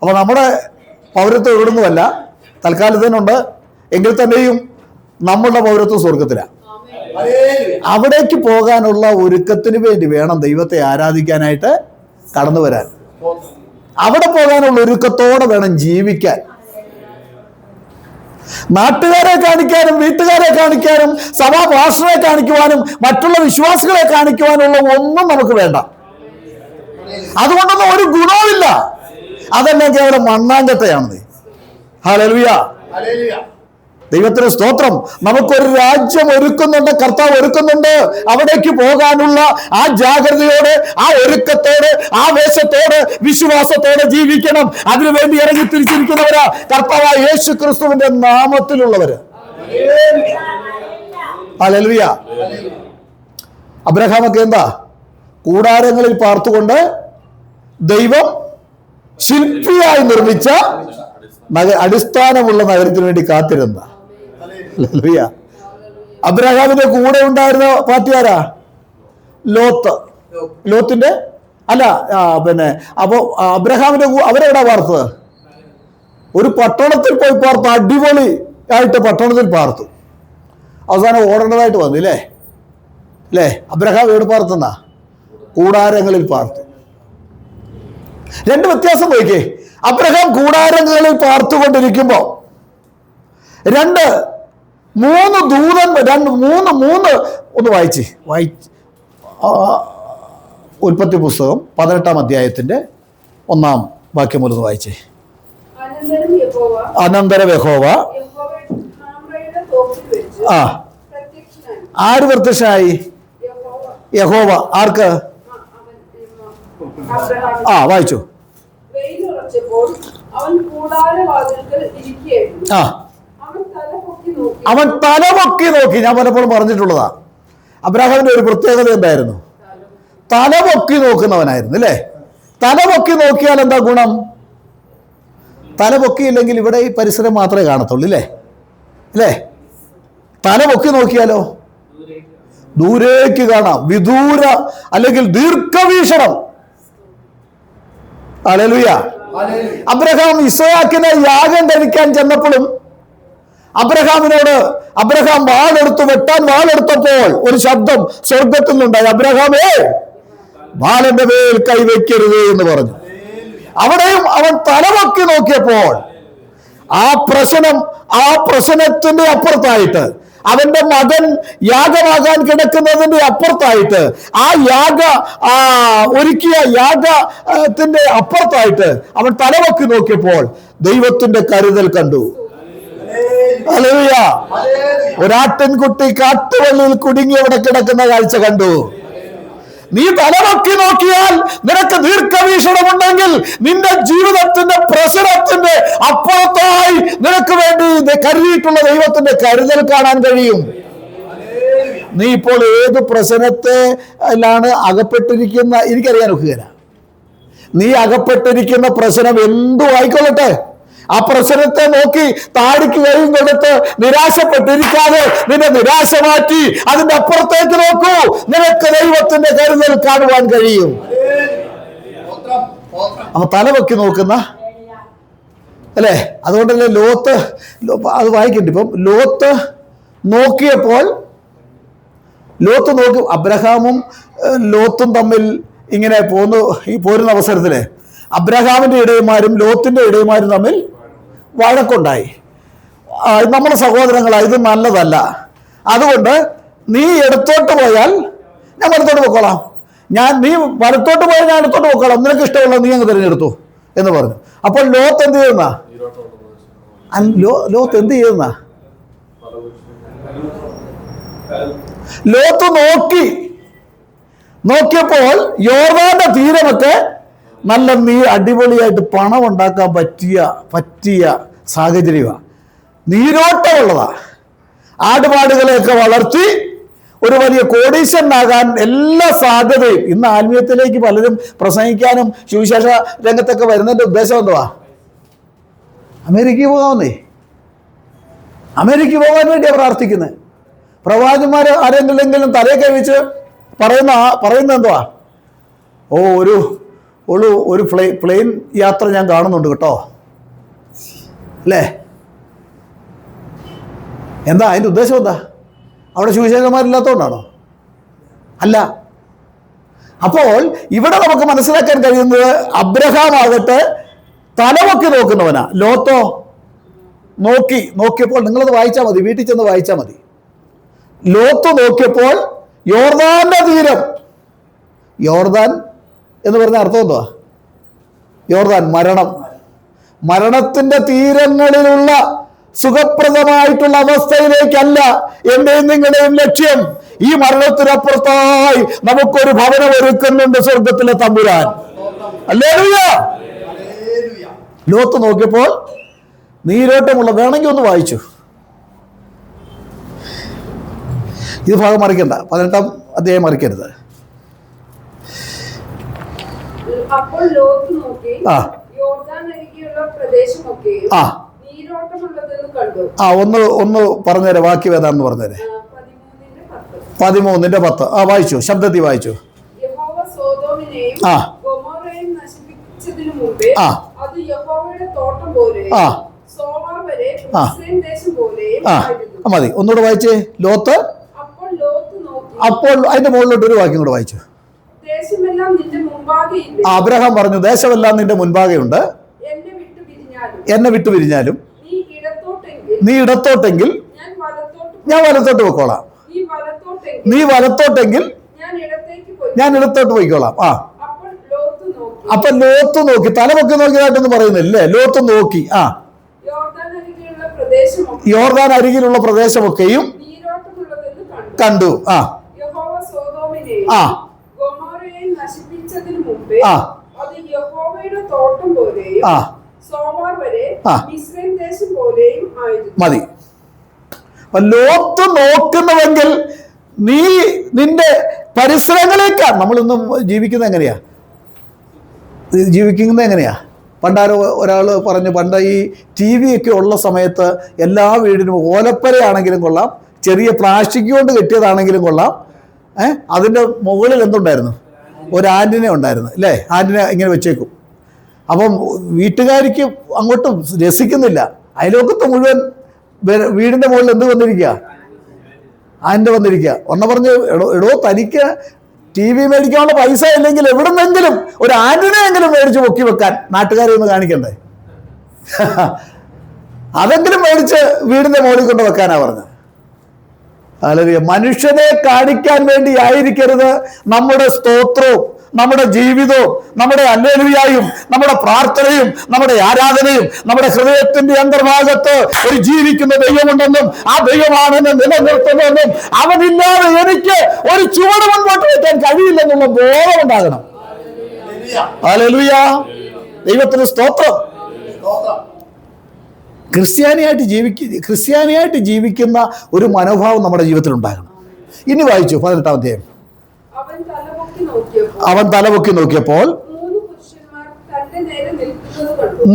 [SPEAKER 1] അപ്പൊ നമ്മുടെ പൗരത്വം ഇവിടുന്നുമല്ല, തൽക്കാലത്തിനുണ്ട്, എങ്കിൽ തന്നെയും നമ്മളുടെ പൗരത്വം സ്വർഗത്തിലാണ്. അവിടേക്ക് പോകാനുള്ള ഒരുക്കത്തിന് വേണ്ടി വേണം ദൈവത്തെ ആരാധിക്കാനായിട്ട് കടന്നു വരാൻ. അവിടെ പോകാനുള്ള ഒരുക്കത്തോടെ വേണം ജീവിക്കാൻ. നാട്ടുകാരെ കാണിക്കാനും വീട്ടുകാരെ കാണിക്കാനും സഭാഭാഷണെ കാണിക്കുവാനും മറ്റുള്ള വിശ്വാസികളെ കാണിക്കുവാനുള്ള ഒന്നും നമുക്ക് വേണ്ട. അതുകൊണ്ടൊന്നും ഒരു ഗുണവുമില്ല. അതെല്ലാം കേവലം മണ്ണാങ്കട്ടയാണ്. ഹല്ലേലൂയ. ദൈവത്തിന് സ്തോത്രം. നമുക്കൊരു രാജ്യം ഒരുക്കുന്നുണ്ട്, കർത്താവ് ഒരുക്കുന്നുണ്ട്. അവിടേക്ക് പോകാനുള്ള ആ ജാഗ്രതയോടെ, ആ ഒരുക്കത്തോടെ, ആ വേഷത്തോടെ, വിശ്വാസത്തോടെ ജീവിക്കണം. അതിനുവേണ്ടി ഇറങ്ങി തിരിച്ചിരിക്കുന്നവരാ കർത്താവായ യേശു ക്രിസ്തുവിന്റെ നാമത്തിലുള്ളവര്. ഹല്ലേലൂയ. അബ്രഹാമൊക്കെ എന്താ? കൂടാരങ്ങളിൽ പാർത്തുകൊണ്ട് ദൈവം ശില്പിയായി നിർമ്മിച്ച അടിസ്ഥാനമുള്ള നഗരത്തിന് വേണ്ടി കാത്തിരുന്ന. അബ്രഹാമിന്റെ കൂടെ ഉണ്ടായിരുന്ന പാർട്ടി ആരാ? ലോത്ത്. ലോത്തിന്റെ അല്ല, അപ്പോ അബ്രഹാമിന്റെ അവരെവിടാ പാർത്തത്? ഒരു പട്ടണത്തിൽ പോയി പാർത്തു. അടിപൊളി ആയിട്ട് പട്ടണത്തിൽ പാർത്തു. അവസാനം ഓടേണ്ടതായിട്ട് വന്നു. അല്ലേ? അബ്രഹാം എവിടെ പാർത്തുന്ന? കൂടാരങ്ങളിൽ പാർത്തു. 2 വ്യത്യാസം നോക്കിയേ. അബ്രഹാം കൂടാരങ്ങളിൽ പാർത്തുകൊണ്ടിരിക്കുമ്പോ 3 ദൂതൻ, 3 ഒന്ന് വായിച്ച് ഉൽപ്പത്തി പുസ്തകം 18-ാം അധ്യായത്തിന്റെ 1-ാം വാക്യം മുതൽ വായിച്ചേ. അനന്തരം യഹോവ ആര് പ്രത്യക്ഷനായി? യഹോവ. ആർക്ക്? വായിച്ചു. അവൻ തലപൊക്കി നോക്കി. ഞാൻ പലപ്പോഴും പറഞ്ഞിട്ടുള്ളതാ. അബ്രഹാമിന്റെ ഒരു പ്രത്യേകത എന്തായിരുന്നു? തലപൊക്കി നോക്കുന്നവനായിരുന്നു. അല്ലേ? തലപൊക്കി നോക്കിയാൽ എന്താ ഗുണം? തലപൊക്കിയില്ലെങ്കിൽ ഇവിടെ ഈ പരിസരം മാത്രമേ കാണത്തുള്ളൂ. അല്ലേ? തല പൊക്കി നോക്കിയാലോ ദൂരേക്ക് കാണാം. വിദൂര അല്ലെങ്കിൽ ദീർഘവീക്ഷണം. ഹല്ലേലൂയ. അബ്രഹാം ഇസ്ഹാക്കിനെ യാഗം കഴിക്കാൻ ചെന്നപ്പോഴും അബ്രഹാം വെട്ടാൻ വാളെടുത്തപ്പോൾ ഒരു ശബ്ദം സ്വർഗത്തിൽ നിന്നുണ്ടായി, അബ്രഹാമേ വാളന്റെ മേൽ കൈവയ്ക്കരുത് എന്ന് പറഞ്ഞു. അവിടെയും അവൻ തലപൊക്കി നോക്കിയപ്പോൾ ആ പ്രശ്നത്തിന്റെ അപ്പുറത്തായിട്ട്, അവന്റെ മകൻ യാഗമാകാൻ കിടക്കുന്നതിന്റെ അപ്പുറത്തായിട്ട്, ഒരുക്കിയ യാഗത്തിന്റെ അപ്പുറത്തായിട്ട് അവൻ തലപൊക്കി നോക്കിയപ്പോൾ ദൈവത്തിന്റെ കരുതൽ കണ്ടു. ഹല്ലേലൂയ. ഒരാട്ടിൻകുട്ടി കാട്ടുവള്ളിയിൽ കുടുങ്ങി അവിടെ കിടക്കുന്ന കാഴ്ച കണ്ടു. നീ തലപൊക്കി നോക്കിയാൽ നിനക്ക് ദീർഘവീക്ഷണമുണ്ടെങ്കിൽ നിന്റെ ജീവിതത്തിന്റെ പ്രശ്നത്തിന്റെ അപ്പുറത്തായി നിനക്ക് വേണ്ടി കരുതിയിട്ടുള്ള ദൈവത്തിന്റെ കരുതൽ കാണാൻ കഴിയും. നീ ഇപ്പോൾ ഏത് പ്രശ്നത്തിലാണ് അകപ്പെട്ടിരിക്കുന്ന എനിക്കറിയാൻ ഒക്കുകയില്ല. നീ അകപ്പെട്ടിരിക്കുന്ന പ്രശ്നം എന്തും ആയിക്കൊള്ളട്ടെ, ആ പ്രശ്നത്തെ നോക്കി താടിക്ക് കൈയും കൊടുത്ത് നിരാശപ്പെട്ടിരിക്കാതെ നിന്റെ നിരാശ മാറ്റി അതിന്റെ അപ്പുറത്തേക്ക് നോക്കൂ. നിനക്ക് ദൈവത്തിന്റെ കരുതൽ കാണുവാൻ കഴിയും. അപ്പൊ തലവെക്കി നോക്കുന്ന അല്ലേ? അതുകൊണ്ടല്ലേ ലോത്ത് അത് വായിക്കണ്ട. ഇപ്പം ലോത്ത് നോക്കി അബ്രഹാമും ലോത്തും തമ്മിൽ ഇങ്ങനെ പോരുന്ന അവസരത്തില് അബ്രഹാമിന്റെ ഇടയന്മാരും ലോത്തിന്റെ ഇടയന്മാരും തമ്മിൽ വഴക്കുണ്ടായി. നമ്മുടെ സഹോദരങ്ങളാ, ഇത് നല്ലതല്ല. അതുകൊണ്ട് നീ ഇടത്തോട്ട് പോയാൽ ഞാൻ വലത്തോട്ട് പൊക്കോളാം, നീ വലത്തോട്ട് പോയാൽ ഞാൻ ഇടത്തോട്ട് പൊക്കോളാം, നിനക്ക് ഇഷ്ടമുള്ള നീ അങ്ങ് തിരഞ്ഞെടുത്തു എന്ന് പറഞ്ഞു. അപ്പോൾ ലോത്ത് എന്ത് ചെയ്യുന്ന ലോത്ത് നോക്കിയപ്പോൾ യോർദാന്റെ തീരമൊക്കെ നല്ല അടിപൊളിയായിട്ട് പണം ഉണ്ടാക്കാൻ പറ്റിയ സാഹചര്യമാണ്. നീരോട്ടമുള്ളതാ. ആടുപാടുകളെയൊക്കെ വളർത്തി ഒരു വലിയ കോടീശ്വരനാകാൻ എല്ലാ സാധ്യതയും. ഇന്ന് ആത്മീയത്തിലേക്ക് പലരും പ്രസംഗിക്കാനും സുവിശേഷ രംഗത്തൊക്കെ വരുന്നതിന്റെ ഉദ്ദേശം എന്തുവാ? അമേരിക്കയിൽ പോകാൻ വേണ്ടിയാണ് പ്രാർത്ഥിക്കുന്നത്. പ്രവാചകന്മാർ ആരെങ്കിലും തലയെ കഴിച്ച് പറയുന്ന എന്തുവാ? ഒരു പ്ലെയിൻ യാത്ര ഞാൻ കാണുന്നുണ്ട് കേട്ടോ, അല്ലേ? എന്താ അതിൻ്റെ ഉദ്ദേശം? എന്താ? അവിടെ സുവിശേഷന്മാരില്ലാത്തതുകൊണ്ടാണോ? അല്ല. അപ്പോൾ ഇവിടെ നമുക്ക് മനസ്സിലാക്കാൻ കഴിയുന്നത് അബ്രഹാം ആകട്ടെ തലമൊക്കെ നോക്കുന്നവനാ. ലോത്തോ നോക്കിയപ്പോൾ നിങ്ങളത് വായിച്ചാൽ മതി, വീട്ടിൽ ചെന്ന് വായിച്ചാൽ മതി. ലോത്ത് നോക്കിയപ്പോൾ യോർദാന്റെ തീരം. യോർദാൻ എന്ന് പറഞ്ഞ അർത്ഥം എന്തുവാ? യോർദാൻ മരണത്തിന്റെ തീരങ്ങളിലുള്ള സുഖപ്രദമായിട്ടുള്ള അവസ്ഥയിലേക്കല്ല എന്റെയും നിങ്ങളുടെയും ലക്ഷ്യം. ഈ മരണത്തിനപ്പുറത്തായി നമുക്കൊരു ഭവനം ഒരുക്കുന്നുണ്ട് സ്വർഗത്തിലെ തമ്പുരാൻ. ഹല്ലേലൂയ. ലോത്ത് നോക്കിയപ്പോൾ നീരോട്ടമുള്ള, വേണമെങ്കിൽ ഒന്ന് വായിച്ചു, ഇത് ഭാഗം മറിക്കണ്ട, 18-ാം അധ്യായം മറിക്കരുത്.
[SPEAKER 2] അപ്പോൾ ലോത്ത് നോക്കി യോർദാൻ അരികെയുള്ള പ്രദേശമൊക്കെയും നീരോട്ടമുള്ളതെന്ന് കണ്ടു.
[SPEAKER 1] ഒന്ന് പറഞ്ഞേരെ, വാക്യം ഏതാണെന്ന് പറഞ്ഞേരെ. 13:10 വായിച്ചു, ശബ്ദത്തിൽ വായിച്ചു.
[SPEAKER 2] യഹോവ സോദോമിനെയും ഗൊമോറയെയും നശിപ്പിച്ചതിനു മുമ്പേ അത് യഹോവയുടെ തോട്ടം പോലെയും സോവാർ വരെ മിസ്രയീം ദേശം പോലെയും ആയിരുന്നു.
[SPEAKER 1] മതി, ഒന്നുകൂടെ വായിച്ചേ. ലോത്ത് അപ്പോൾ അതിന്റെ മുകളിലോട്ട് ഒരു വാക്യം കൂടെ വായിച്ചു. അബ്രഹാം പറഞ്ഞു, ദേശമെല്ലാം നിന്റെ മുൻപാകെ ഉണ്ട്, എന്നെ വിട്ടു പിരിഞ്ഞാലും നീ ഇടത്തോട്ടെങ്കിൽ ഞാൻ വലത്തോട്ട് പോയിക്കോളാം, നീ വലത്തോട്ടെങ്കിൽ ഞാൻ ഇടത്തോട്ട് പോയിക്കോളാം. അപ്പൊ ലോത്ത് നോക്കി, തലമൊക്കെ നോക്കിയതായിട്ടൊന്നും പറയുന്നില്ലേ? ലോത്ത് നോക്കി യോർദാൻ അരികിലുള്ള പ്രദേശമൊക്കെയും കണ്ടു. മതി. ലോത്ത് നോക്കുന്നുവെങ്കിൽ നീ നിന്റെ പരിസരങ്ങളേക്കാണ്. നമ്മളിന്നും ജീവിക്കുന്നത് എങ്ങനെയാ? ഒരാൾ പറഞ്ഞു, പണ്ട് ഈ TV ഒക്കെ ഉള്ള സമയത്ത് എല്ലാ വീടിനും ഓലപ്പരയാണെങ്കിലും കൊള്ളാം, ചെറിയ പ്ലാസ്റ്റിക് കൊണ്ട് കെട്ടിയതാണെങ്കിലും കൊള്ളാം. അതിൻ്റെ മുകളിൽ എന്തുണ്ടായിരുന്നു? ഒരു ആൻറ്റിന ഉണ്ടായിരുന്നു അല്ലേ? ആൻറ്റിന ഇങ്ങനെ വെച്ചേക്കും. അപ്പം വീട്ടുകാരിക്ക് അങ്ങോട്ടും രസിക്കുന്നില്ല. അയലോക്കത്ത് മുഴുവൻ വീടിൻ്റെ മുകളിൽ എന്ത് വന്നിരിക്കുക? ആൻറ്റിന വന്നിരിക്കുക. പറഞ്ഞ് എടോ തനിക്ക് TV മേടിക്കാനുള്ള പൈസ ഇല്ലെങ്കിൽ എവിടുന്നെങ്കിലും ഒരു ആൻറ്റിനെയെങ്കിലും മേടിച്ച് പൊക്കി വെക്കാൻ നാട്ടുകാരെ ഒന്ന് കാണിക്കണ്ടേ? അതെങ്കിലും മേടിച്ച് വീടിൻ്റെ മുകളിൽ കൊണ്ട് വെക്കാനാ പറഞ്ഞത്. അല്ലെങ്കിൽ മനുഷ്യനെ കാണിക്കാൻ വേണ്ടി ആയിരിക്കരുത് നമ്മുടെ സ്തോത്രവും നമ്മുടെ ജീവിതവും നമ്മുടെ ഹല്ലേലൂയയും നമ്മുടെ പ്രാർത്ഥനയും നമ്മുടെ ആരാധനയും. നമ്മുടെ ഹൃദയത്തിന്റെ അന്തർഭാഗത്ത് ഒരു ജീവിക്കുന്ന ദൈവമുണ്ടെന്നും ആ ദൈവമാണ് എന്നെ നിലനിർത്തുന്നതെന്നും അവനില്ലാതെ എനിക്ക് ഒരു ചുവട് മുൻപോട്ട് വെക്കാൻ കഴിയില്ലെന്നുള്ള ബോധമുണ്ടാകണം. ഹല്ലേലൂയ, ദൈവത്തിന് സ്തോത്രം. ക്രിസ്ത്യാനിയായിട്ട് ജീവിക്കുന്ന ഒരു മനോഭാവം നമ്മുടെ ജീവിതത്തിൽ ഉണ്ടാകണം. ഇനി വായിച്ചു 18-ാം അധ്യായം. അവൻ തലപൊക്കി നോക്കിയപ്പോൾ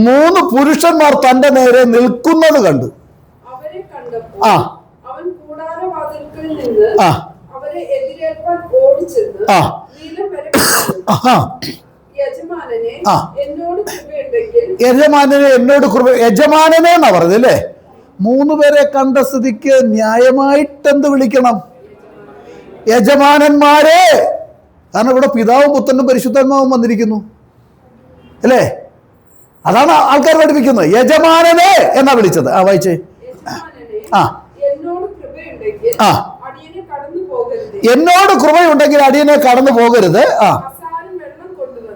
[SPEAKER 1] 3 പുരുഷന്മാർ തന്റെ നേരെ നിൽക്കുന്നത് കണ്ടു. ആ യജമാനനെ എന്നോട് കൃപ. യജമാനനെ എന്നാ പറഞ്ഞത് അല്ലേ? 3 പേരെ കണ്ട സ്ഥിതിക്ക് ന്യായമായിട്ട് എന്ത് വിളിക്കണം? യജമാനന്മാരെ. കാരണം ഇവിടെ പിതാവും പുത്രനും പരിശുദ്ധാത്മാവും വന്നിരിക്കുന്നു അല്ലേ? അതാണ് ആൾക്കാർ പഠിപ്പിക്കുന്നത്. യജമാനനെ എന്നാ വിളിച്ചത്. വായിച്ചേ. എന്നോട് കൃപയുണ്ടെങ്കിൽ അടിയനെ കടന്നു പോകരുത്.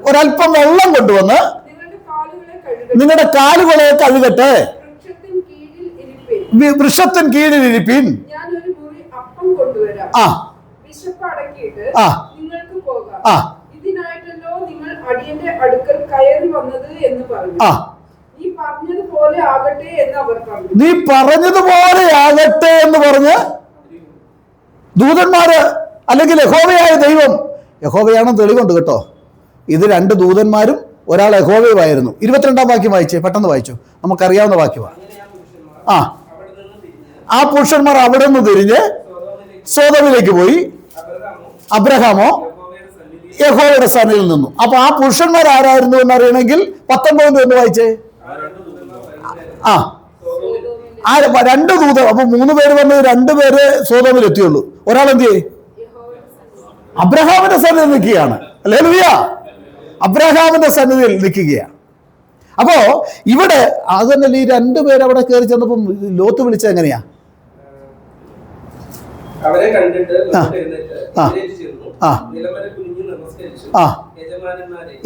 [SPEAKER 1] ഒരല്പം വെള്ളം കൊണ്ടുവന്ന് നിങ്ങളുടെ കാലുകളെ കഴുകട്ടെ. വൃക്ഷത്തിന് കീഴിൽ ഇരിപ്പിൻ. നീ പറഞ്ഞതുപോലെ ആകട്ടെ എന്ന് പറഞ്ഞ് ദൂതന്മാര് അല്ലെങ്കിൽ യഹോവയായ ദൈവം, യഹോവയാണെന്ന് തെളിവുണ്ട് കേട്ടോ. ഇത് 2 ദൂതന്മാരും ഒരാൾ യഹോവയുമായിരുന്നു. 22-ാം വാക്യം വായിച്ചേ, പെട്ടെന്ന് വായിച്ചു, നമുക്കറിയാവുന്ന വാക്യമാണ്. ആ പുരുഷന്മാർ അവിടെ നിന്ന് തിരിഞ്ഞ് സോദോമിലേക്ക് പോയി. അബ്രഹാമോ യഹോവയുടെ സന്നിധിയിൽ നിന്നു. അപ്പൊ ആ പുരുഷന്മാർ ആരായിരുന്നു എന്നറിയണമെങ്കിൽ 19 എന്ന് വായിച്ചേ. 2 ദൂതർ. അപ്പൊ 3 പേര് വന്ന് 2 പേര് സോദോമിൽ എത്തിയുള്ളൂ. ഒരാൾ എന്ത് ചെയ്യും? അബ്രഹാമിന്റെ സന്നിധിയിൽ നിൽക്കുകയാണ്. ഹല്ലേലൂയ, അബ്രഹാമിന്റെ സന്നിധിയിൽ നിൽക്കുകയാണ്. അപ്പോ ഇവിടെ അതന്നല്ല, ഈ 2 പേര് അവിടെ കയറി ചെന്നപ്പം ലോത്ത് വിളിച്ചത് എങ്ങനെയാ?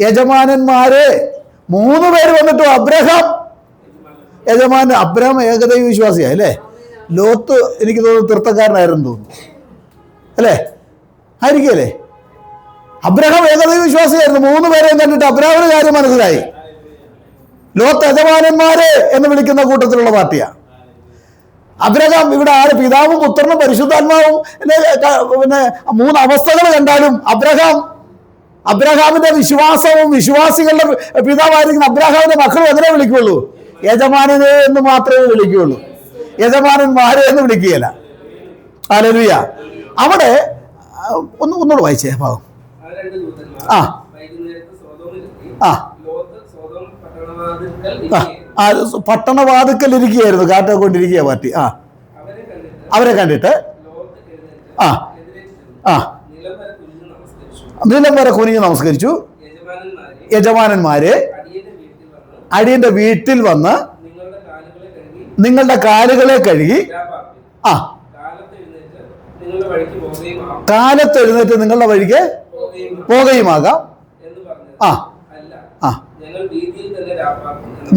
[SPEAKER 1] യജമാനന്മാരെ. 3 പേര് വന്നിട്ട് അബ്രഹാം ഏകദൈവ വിശ്വാസിയാ അല്ലേ? ലോത്ത് എനിക്ക് തോന്നുന്നു തീർത്ഥക്കാരനായിരുന്നു തോന്നുന്നു അല്ലേ? ആയിരിക്കല്ലേ? അബ്രഹാം ഏകദൈവ വിശ്വാസിയായിരുന്നു. 3 പേരെയും കണ്ടിട്ട് അബ്രഹാമിന് കാര്യം മനസ്സിലായി. ലോത്ത് യജമാനന്മാരെ എന്ന് വിളിക്കുന്ന കൂട്ടത്തിലുള്ള പാർട്ടിയാ. അബ്രഹാം ഇവിടെ ആര്? പിതാവും പുത്രനും പരിശുദ്ധാത്മാവും. പിന്നെ 3 അവസ്ഥകൾ കണ്ടാലും അബ്രഹാമിന്റെ വിശ്വാസവും വിശ്വാസികളുടെ പിതാവായിരിക്കുന്ന അബ്രഹാമിന്റെ മക്കളും എങ്ങനെ വിളിക്കുള്ളൂ? യജമാനനെ എന്ന് മാത്രമേ വിളിക്കുകയുള്ളൂ, യജമാനന്മാരെ എന്ന് വിളിക്കുകയില്ല. ഹല്ലേലൂയ. അവിടെ ഒന്നുകൂടെ വായിച്ചേ ഭാഗം. പട്ടണവാതിക്കൽ ഇരിക്കുകയായിരുന്നു, കാറ്റൊക്കെ കൊണ്ടിരിക്കുക പാർട്ടി. അവരെ കണ്ടിട്ട് നിലം വരെ കുനിഞ്ഞ് നമസ്കരിച്ചു. യജമാനന്മാരെ, അടിയന്റെ വീട്ടിൽ വന്ന് നിങ്ങളുടെ കാലുകളെ കഴുകി കാലത്ത് എഴുന്നേറ്റ് നിങ്ങളുടെ വഴിക്ക് പോകുകയുമാകാം.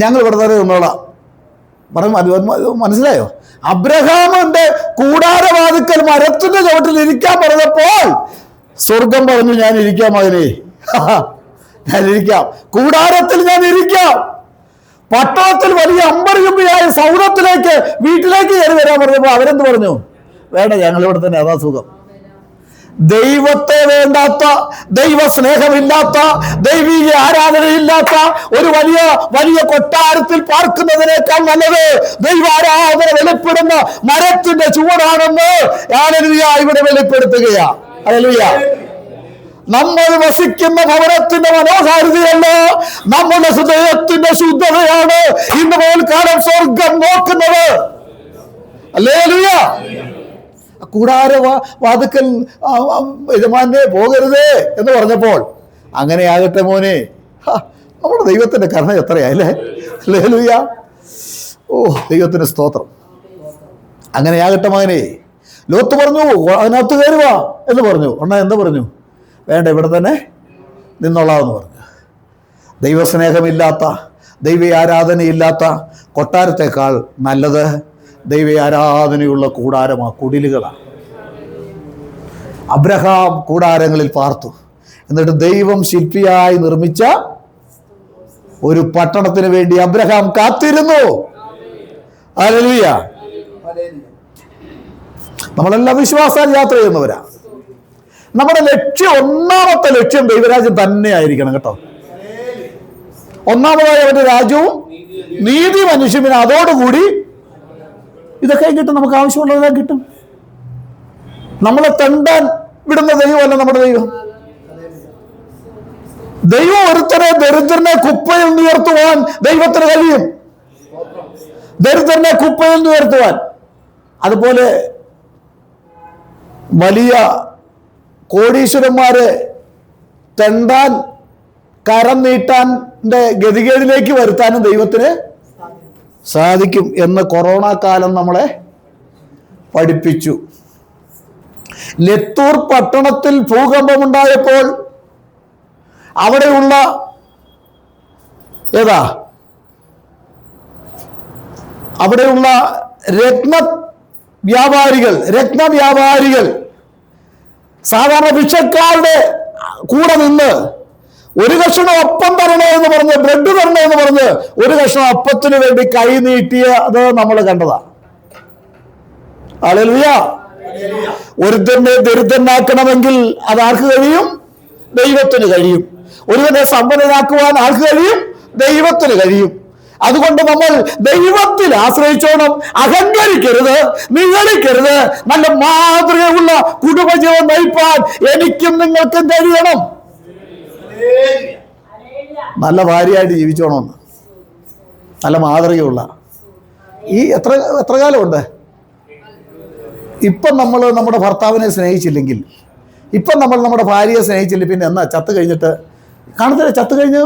[SPEAKER 1] ഞങ്ങൾ ഇവിടെ തന്നെ നിന്നോളാം പറയും. അത് മനസ്സിലായോ? അബ്രഹാമിന്റെ കൂടാരവാതിക്കൽ മരത്തിന്റെ ചുവട്ടിൽ ഇരിക്കാൻ പറഞ്ഞപ്പോൾ സ്വർഗം പറഞ്ഞു, ഞാൻ ഇരിക്കാം മകനെ, ഞാൻ ഇരിക്കാം, കൂടാരത്തിൽ ഞാൻ ഇരിക്കാം. പട്ടണത്തിൽ വലിയ അമ്പരചുംബിയായ സൗധത്തിലേക്ക് വീട്ടിലേക്ക് കയറി വരാൻ പറഞ്ഞപ്പോൾ അവരെന്ത് പറഞ്ഞു? വേണ്ട, ഞങ്ങളിവിടെ തന്നെ, അതാ സുഖം. ദൈവത്തെ വേണ്ടാത്ത, ദൈവ സ്നേഹമില്ലാത്ത, ദൈവീക ആരാധനയില്ലാത്ത ഒരു വലിയ വലിയ കൊട്ടാരത്തിൽ പാർക്കുന്നതിനേക്കാൾ നല്ലത് ദൈവാരാധന വെളിപ്പെടുന്ന മരത്തിന്റെ ചുവടാണെന്ന് ഹല്ലേലൂയ ഇവിടെ വെളിപ്പെടുത്തുകയാ. ഹല്ലേലൂയ. നമ്മൾ വസിക്കുന്ന ഭവനത്തിന്റെ മനോഹാരിതയല്ല, നമ്മുടെ ഹൃദയത്തിന്റെ ശുദ്ധതയാണ് ഇന്ന് പോൽക്കാലം സ്വർഗം നോക്കുന്നത്. ഹല്ലേലൂയ. കൂടാര വാതുക്കൽ യജമാനെ പോകരുതേ എന്ന് പറഞ്ഞപ്പോൾ അങ്ങനെയാകട്ടെ മോനെ, നമ്മുടെ ദൈവത്തിന്റെ കരുണ എത്രയായില്ലേ. ഹല്ലേലൂയ. ഓ, ദൈവത്തിന് സ്തോത്രം. അങ്ങനെയാകട്ടെ മകനെ. ലോത്ത് പറഞ്ഞു അതിനകത്ത് കയറുക എന്ന് പറഞ്ഞു. എന്നാ എന്താ പറഞ്ഞു? വേണ്ട, ഇവിടെ തന്നെ നിന്നോളാമെന്ന് പറഞ്ഞു. ദൈവസ്നേഹമില്ലാത്ത, ദൈവ ആരാധനയില്ലാത്ത കൊട്ടാരത്തെക്കാൾ നല്ലത് ദൈവ ആരാധനയുള്ള കൂടാരമാ, കുടിലുകളാണ്. അബ്രഹാം കൂടാരങ്ങളിൽ പാർത്തു. എന്നിട്ട് ദൈവം ശില്പിയായി നിർമ്മിച്ച ഒരു പട്ടണത്തിന് വേണ്ടി അബ്രഹാം കാത്തിരുന്നു. ഹല്ലേലൂയ. നമ്മളെല്ലാം വിശ്വാസാൽ യാത്ര ചെയ്യുന്നവരാ. നമ്മുടെ ലക്ഷ്യം, ഒന്നാമത്തെ ലക്ഷ്യം ദൈവരാജ്യം തന്നെ ആയിരിക്കണം കേട്ടോ. ഒന്നാമതായി അവന്റെ രാജ്യവും നീതി മനുഷ്യന്, അതോടുകൂടി ഇതൊക്കെ കിട്ടും. നമുക്ക് ആവശ്യമുള്ളതെല്ലാം കിട്ടും. നമ്മളെ തെണ്ടാൻ വിടുന്ന ദൈവമല്ല നമ്മുടെ ദൈവം. ദൈവം ഒരുത്തനെ, ദരിദ്രനെ കുപ്പയിൽ ഉയർത്തുവാൻ ദൈവത്തിന് കഴിയും. ദരിദ്രനെ കുപ്പയിൽ ഉയർത്തുവാൻ. അതുപോലെ വലിയ കോടീശ്വരന്മാരെ തെണ്ടാൻ, കരം നീട്ടാൻ്റെ ഗതികേടിലേക്ക് വരുത്താനും ദൈവത്തിന് സാധിക്കും എന്ന് കൊറോണ കാലം നമ്മളെ പഠിപ്പിച്ചു. ലത്തൂർ പട്ടണത്തിൽ ഭൂകമ്പമുണ്ടായപ്പോൾ അവിടെയുള്ള അവിടെയുള്ള രത്നവ്യാപാരികൾ സാധാരണ ഭിക്ഷക്കാരുടെ കൂടെ നിന്ന് ഒരു കഷ്ണം അപ്പം തരണേ എന്ന് പറഞ്ഞ്, ബ്രെഡ് തരണേ എന്ന് പറഞ്ഞ് ഒരു കഷ്ണം അപ്പത്തിന് വേണ്ടി കൈ നീട്ടിയത് നമ്മൾ കണ്ടതാ. ഹല്ലേലൂയ. ഒരുത്തനെ ദരിദ്രനാക്കണമെങ്കിൽ അത് ആർക്ക് കഴിയും? ദൈവത്തിന് കഴിയും. ഒരുവനെ സമ്പന്നനാക്കുവാൻ ആർക്ക് കഴിയും? ദൈവത്തിന് കഴിയും. അതുകൊണ്ട് നമ്മൾ ദൈവത്തിൽ ആശ്രയിച്ചോണം. അഹങ്കരിക്കരുത്, നിഗളിക്കരുത്. നല്ല മാതൃകയുള്ള കുടുംബജീവൻ നയിപ്പാൻ എനിക്കും നിങ്ങൾക്കും കഴിയണം. നല്ല ഭാര്യയായിട്ട് ജീവിച്ചോണമെന്ന്, നല്ല മാതൃകയുള്ള. ഈ എത്ര കാലമുണ്ട്? ഇപ്പം നമ്മൾ നമ്മുടെ ഭർത്താവിനെ സ്നേഹിച്ചില്ലെങ്കിൽ, ഇപ്പം നമ്മൾ നമ്മുടെ ഭാര്യയെ സ്നേഹിച്ചില്ല, പിന്നെ എന്നാ ചത്ത് കഴിഞ്ഞിട്ട് കാണത്തില്ല. ചത്ത് കഴിഞ്ഞ്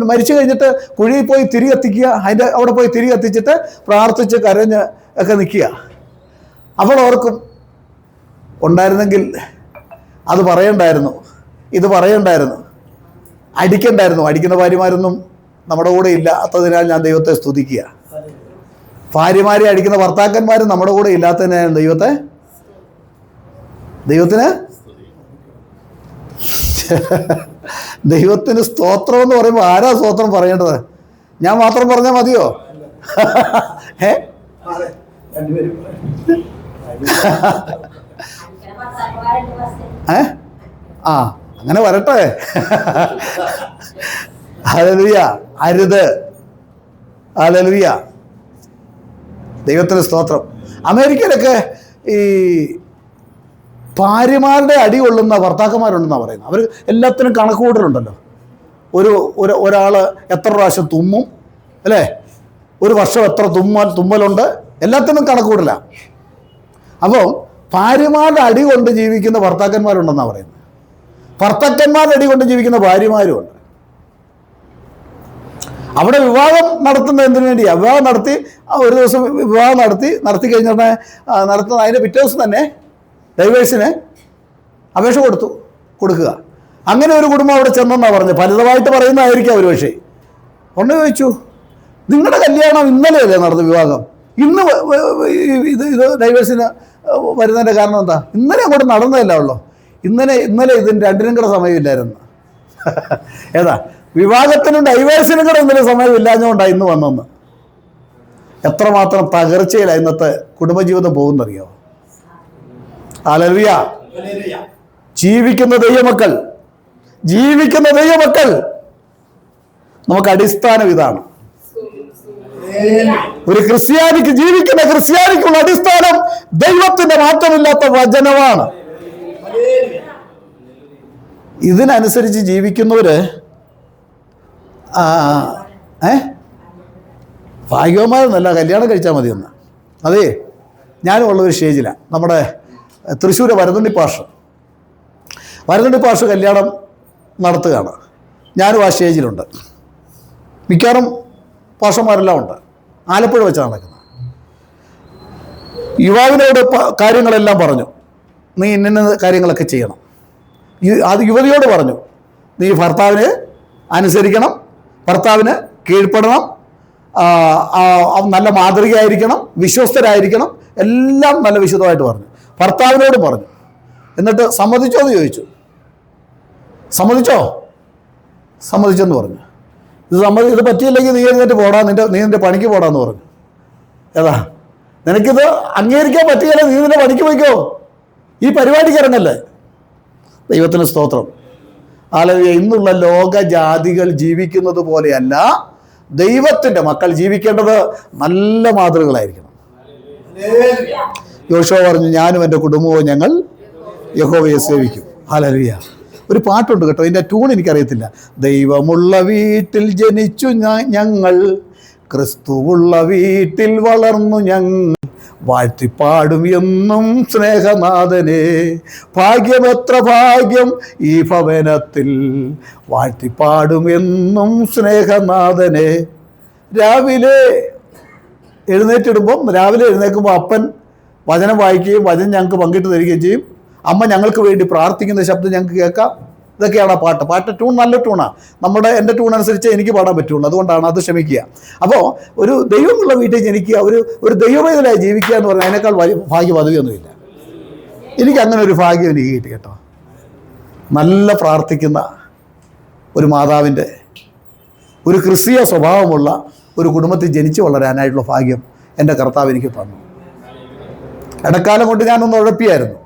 [SPEAKER 1] മരിച്ചു കഴിഞ്ഞിട്ട് കുഴിയിൽ പോയി തിരി കത്തിക്കുക, അതിൻ്റെ അവിടെ പോയി തിരി കത്തിച്ചിട്ട് പ്രാർത്ഥിച്ച് കരഞ്ഞ് ഒക്കെ നിൽക്കുക. അപ്പോൾ ഓർക്കും, ഉണ്ടായിരുന്നെങ്കിൽ അത് പറയണ്ടായിരുന്നു, ഇത് പറയണ്ടായിരുന്നു, അടിക്കണ്ടായിരുന്നു. അടിക്കുന്ന ഭാര്യമാരൊന്നും നമ്മുടെ കൂടെ ഇല്ലാത്തതിനാൽ ഞാൻ ദൈവത്തെ സ്തുതിക്കുക. ഭാര്യമാരെ അടിക്കുന്ന ഭർത്താക്കന്മാരും നമ്മുടെ കൂടെ ഇല്ലാത്തതിനാൽ ദൈവത്തിന് സ്തോത്രം എന്ന് പറയുമ്പോൾ ആരാ സ്തോത്രം പറയേണ്ടത്? ഞാൻ മാത്രം പറഞ്ഞാൽ മതിയോ? അങ്ങനെ വരട്ടെ. ഹല്ലേലൂയ. അരുത്. ഹല്ലേലൂയ. ദൈവത്തിന് സ്തോത്രം. അമേരിക്കയിലൊക്കെ ഈ ഭാര്യമാരുടെ അടി കൊള്ളുന്ന ഭർത്താക്കന്മാരുണ്ടെന്നാണ് പറയുന്നത്. അവർ എല്ലാത്തിനും കണക്ക് കൂട്ടലുണ്ടല്ലോ. ഒരാൾ എത്ര പ്രാവശ്യം തുമ്മും, അല്ലേ? ഒരു വർഷം എത്ര തുമ്മലുണ്ട്, എല്ലാത്തിനും കണക്ക് കൂടല. അപ്പോൾ ഭാര്യമാരുടെ അടി കൊണ്ട് ജീവിക്കുന്ന ഭർത്താക്കന്മാരുണ്ടെന്നാണ് പറയുന്നത്. ഭർത്താക്കന്മാരുടെ അടി കൊണ്ട് ജീവിക്കുന്ന ഭാര്യമാരുമുണ്ട്. അവിടെ വിവാഹം നടത്തുന്ന എന്തിനു വേണ്ടിയാണ്? വിവാഹം നടത്തി ഒരു ദിവസം വിവാഹം നടത്തി കഴിഞ്ഞിട്ട് നടത്തുന്ന അതിൻ്റെ പിറ്റേ ദിവസം തന്നെ ഡൈവേഴ്സിന് അപേക്ഷ കൊടുക്കുക. അങ്ങനെ ഒരു കുടുംബം അവിടെ ചെന്നെന്നാണ് പറഞ്ഞത്. ഫലിതമായിട്ട് പറയുന്നതായിരിക്കും അവർ. പക്ഷേ ഒന്ന് ചോദിച്ചു, നിങ്ങളുടെ കല്യാണം ഇന്നലെയല്ലേ നടന്ന വിവാഹം? ഇന്ന് ഇത് ഡൈവേഴ്സിന് വരുന്നതിൻ്റെ കാരണം എന്താ? ഇന്നലെ അങ്ങോട്ട് നടന്നതല്ല ഉള്ളൂ. ഇന്നലെ ഇതിന് രണ്ടിനും കൂടെ സമയമില്ലായിരുന്നു. ഏതാ? വിവാഹത്തിനും ഡൈവേഴ്സിനും കൂടെ ഇന്നലെ സമയമില്ലാഞ്ഞുകൊണ്ടാണ് ഇന്ന് വന്നെന്ന്. എത്രമാത്രം തകർച്ചയിലാണ് ഇന്നത്തെ കുടുംബജീവിതം പോകുന്നറിയാമോ? ഹല്ലേലൂയ. ജീവിക്കുന്ന ദൈവമക്കൾ നമുക്ക് അടിസ്ഥാനം ഇതാണ്. ഒരു ജീവിക്കുന്ന ക്രിസ്ത്യാനിക്കുള്ള അടിസ്ഥാനം ദൈവത്തിന്റെ മാറ്റമില്ലാത്ത വചനമാണ്. ഇതിനനുസരിച്ച് ജീവിക്കുന്നവര് ഭാഗ്യവന്മാരെന്നല്ല, കല്യാണം കഴിച്ചാൽ മതിയെന്ന്. അതേ, ഞാനും ഉള്ള ഒരു സ്റ്റേജിലാണ്. നമ്മുടെ തൃശ്ശൂർ വരദണ്ഡി പാഷ കല്യാണം നടത്തുകയാണ്. ഞാനും ആ സ്റ്റേജിലുണ്ട്. മിക്കവാറും പാഷന്മാരെല്ലാം ഉണ്ട്. ആലപ്പുഴ വെച്ചാണ് നടക്കുന്നത്. യുവാവിനോട് കാര്യങ്ങളെല്ലാം പറഞ്ഞു, നീ ഇന്ന കാര്യങ്ങളൊക്കെ ചെയ്യണം. അത് യുവതിയോട് പറഞ്ഞു, നീ ഭർത്താവിനെ അനുസരിക്കണം, ഭർത്താവിന് കീഴ്പ്പെടണം, നല്ല മാതൃകയായിരിക്കണം, വിശ്വസ്തരായിരിക്കണം, എല്ലാം നല്ല വിശദമായിട്ട് പറഞ്ഞു. ഭർത്താവിനോട് പറഞ്ഞു. എന്നിട്ട് സമ്മതിച്ചോ എന്ന് ചോദിച്ചു. സമ്മതിച്ചെന്ന് പറഞ്ഞു. ഇത് പറ്റിയില്ലെങ്കിൽ നീ എഴുന്നേറ്റ് പോടാ, നീ നിന്റെ പണിക്ക് പോടാന്ന് പറഞ്ഞു. ഏതാ, നിനക്കിത് അംഗീകരിക്കാൻ പറ്റിയല്ല, നീ നിന്റെ പണിക്ക് പോയിക്കോ, ഈ പരിപാടിക്ക് ഇറങ്ങല്ലേ. ദൈവത്തിന് സ്തോത്രം. അല്ലെങ്കിൽ ഇന്നുള്ള ലോകജാതികൾ ജീവിക്കുന്നത് പോലെയല്ല ദൈവത്തിൻ്റെ മക്കൾ ജീവിക്കേണ്ടത്. നല്ല മാതൃകളായിരിക്കണം. യോശുവ പറഞ്ഞു, ഞാനും എൻ്റെ കുടുംബവും ഞങ്ങൾ യഹോവയെ സേവിക്കും. ഹല്ലേലൂയ. ഒരു പാട്ടുണ്ട് കേട്ടോ, അതിൻ്റെ ട്യൂൺ എനിക്കറിയത്തില്ല. ദൈവമുള്ള വീട്ടിൽ ജനിച്ചു ഞങ്ങൾ, ക്രിസ്തുവുള്ള വീട്ടിൽ വളർന്നു ഞങ്ങൾ, വാഴ്ത്തിപ്പാടും എന്നും സ്നേഹനാഥനെ, ഭാഗ്യമെത്ര ഭാഗ്യം ഈ ഭവനത്തിൽ, വാഴ്ത്തിപ്പാടും എന്നും സ്നേഹനാഥനെ. രാവിലെ എഴുന്നേൽക്കുമ്പോൾ അപ്പൻ വചനം വായിക്കുകയും വചനം ഞങ്ങൾക്ക് പങ്കിട്ട് തരികയും ചെയ്യും. അമ്മ ഞങ്ങൾക്ക് വേണ്ടി പ്രാർത്ഥിക്കുന്ന ശബ്ദം ഞങ്ങൾക്ക് കേൾക്കാം. ഇതൊക്കെയാണ് ആ പാട്ട് ട്യൂൺ നല്ല ട്യൂണാണ്. എൻ്റെ ട്യൂൺ അനുസരിച്ച് എനിക്ക് പാടാൻ പറ്റുള്ളൂ. അതുകൊണ്ടാണ്, അത് ക്ഷമിക്കുക. അപ്പോൾ ഒരു ദൈവമുള്ള വീട്ടിൽ ജനിക്കുക, ഒരു ദൈവവേദനയായി ജീവിക്കുക എന്ന് പറഞ്ഞാൽ അതിനേക്കാൾ ഭാഗ്യ പദവിയൊന്നുമില്ല. എനിക്ക് അങ്ങനെ ഒരു ഭാഗ്യം എനിക്ക് കിട്ടി കേട്ടോ. നല്ല പ്രാർത്ഥിക്കുന്ന ഒരു മാതാവിൻ്റെ, ഒരു ക്രിസ്തീയ സ്വഭാവമുള്ള ഒരു കുടുംബത്തിൽ ജനിച്ചു വളരാനായിട്ടുള്ള ഭാഗ്യം എൻ്റെ കർത്താവ് എനിക്ക് തന്നു. ഇടക്കാലം കൊണ്ട് ഞാനൊന്ന് ഉഴപ്പിയായിരുന്നു.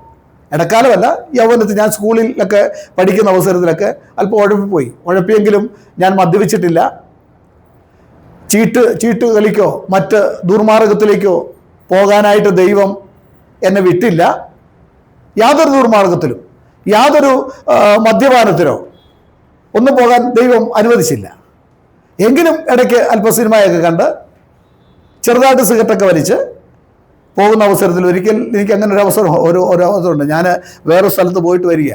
[SPEAKER 1] ഇടക്കാലമല്ല, യൗവനത്തിൽ ഞാൻ സ്കൂളിലൊക്കെ പഠിക്കുന്ന അവസരത്തിലൊക്കെ അല്പം ഉഴപ്പിയെങ്കിലും ഞാൻ മദ്യപിച്ചിട്ടില്ല. ചീട്ട് കളിക്കോ മറ്റ് ദുർമാർഗത്തിലേക്കോ പോകാനായിട്ട് ദൈവം എന്നെ വിട്ടില്ല. യാതൊരു ദുർമാർഗത്തിലും യാതൊരു മദ്യപാനത്തിനോ ഒന്നും പോകാൻ ദൈവം അനുവദിച്ചില്ല. എങ്കിലും ഇടയ്ക്ക് അല്പ സിനിമയൊക്കെ കണ്ട് ചെറുതായിട്ട് സിഗരറ്റൊക്കെ വലിച്ച് പോകുന്ന അവസരത്തിൽ ഒരിക്കൽ എനിക്ക് അങ്ങനെ ഒരു അവസരമുണ്ട്. ഞാൻ വേറെ സ്ഥലത്ത് പോയിട്ട് വരിക.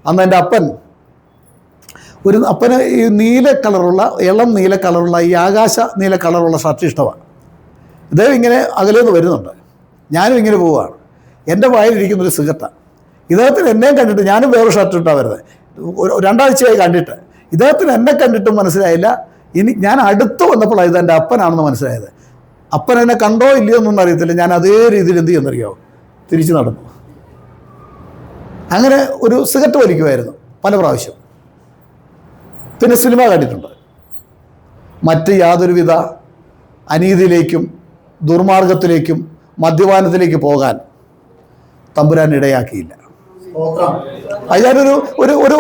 [SPEAKER 1] അന്ന് എൻ്റെ അപ്പന് ഈ ഇളം നീല കളറുള്ള ഈ ആകാശ നീല കളറുള്ള ഷർട്ട് ഇഷ്ടമാണ്. ഇദ്ദേഹം ഇങ്ങനെ അകലേന്ന് വരുന്നുണ്ട്, ഞാനും ഇങ്ങനെ പോവുകയാണ്. എൻ്റെ വായിലിരിക്കുന്നൊരു സിഗരറ്റാണ്. ഇദ്ദേഹത്തിന് എന്നെയും കണ്ടിട്ട്, ഞാനും വേറെ ഷർട്ട് ഇട്ടാണ് വരുന്നത്. 2 ആഴ്ചയായി കണ്ടിട്ട് ഇദ്ദേഹത്തിന് എന്നെ കണ്ടിട്ടും മനസ്സിലായില്ല. ഞാൻ അടുത്ത് വന്നപ്പോഴാണ് ഇത് എൻ്റെ അപ്പനാണെന്ന് മനസ്സിലായത്. അപ്പൻ എന്നെ കണ്ടോ ഇല്ലയോ എന്നൊന്നും അറിയത്തില്ല. ഞാൻ അതേ രീതിയിൽ എന്ത് ചെയ്യുന്നറിയാമോ, തിരിച്ചു നടന്നു. അങ്ങനെ ഒരു സിഗരറ്റ് വലിക്കുമായിരുന്നു പല പ്രാവശ്യം. പിന്നെ സിനിമ കണ്ടിട്ടുണ്ട്. മറ്റ് യാതൊരുവിധ അനീതിയിലേക്കും ദുർമാർഗത്തിലേക്കും മദ്യപാനത്തിലേക്ക് പോകാൻ തമ്പുരാൻ ഇടയാക്കിയില്ല. ഞാനൊരു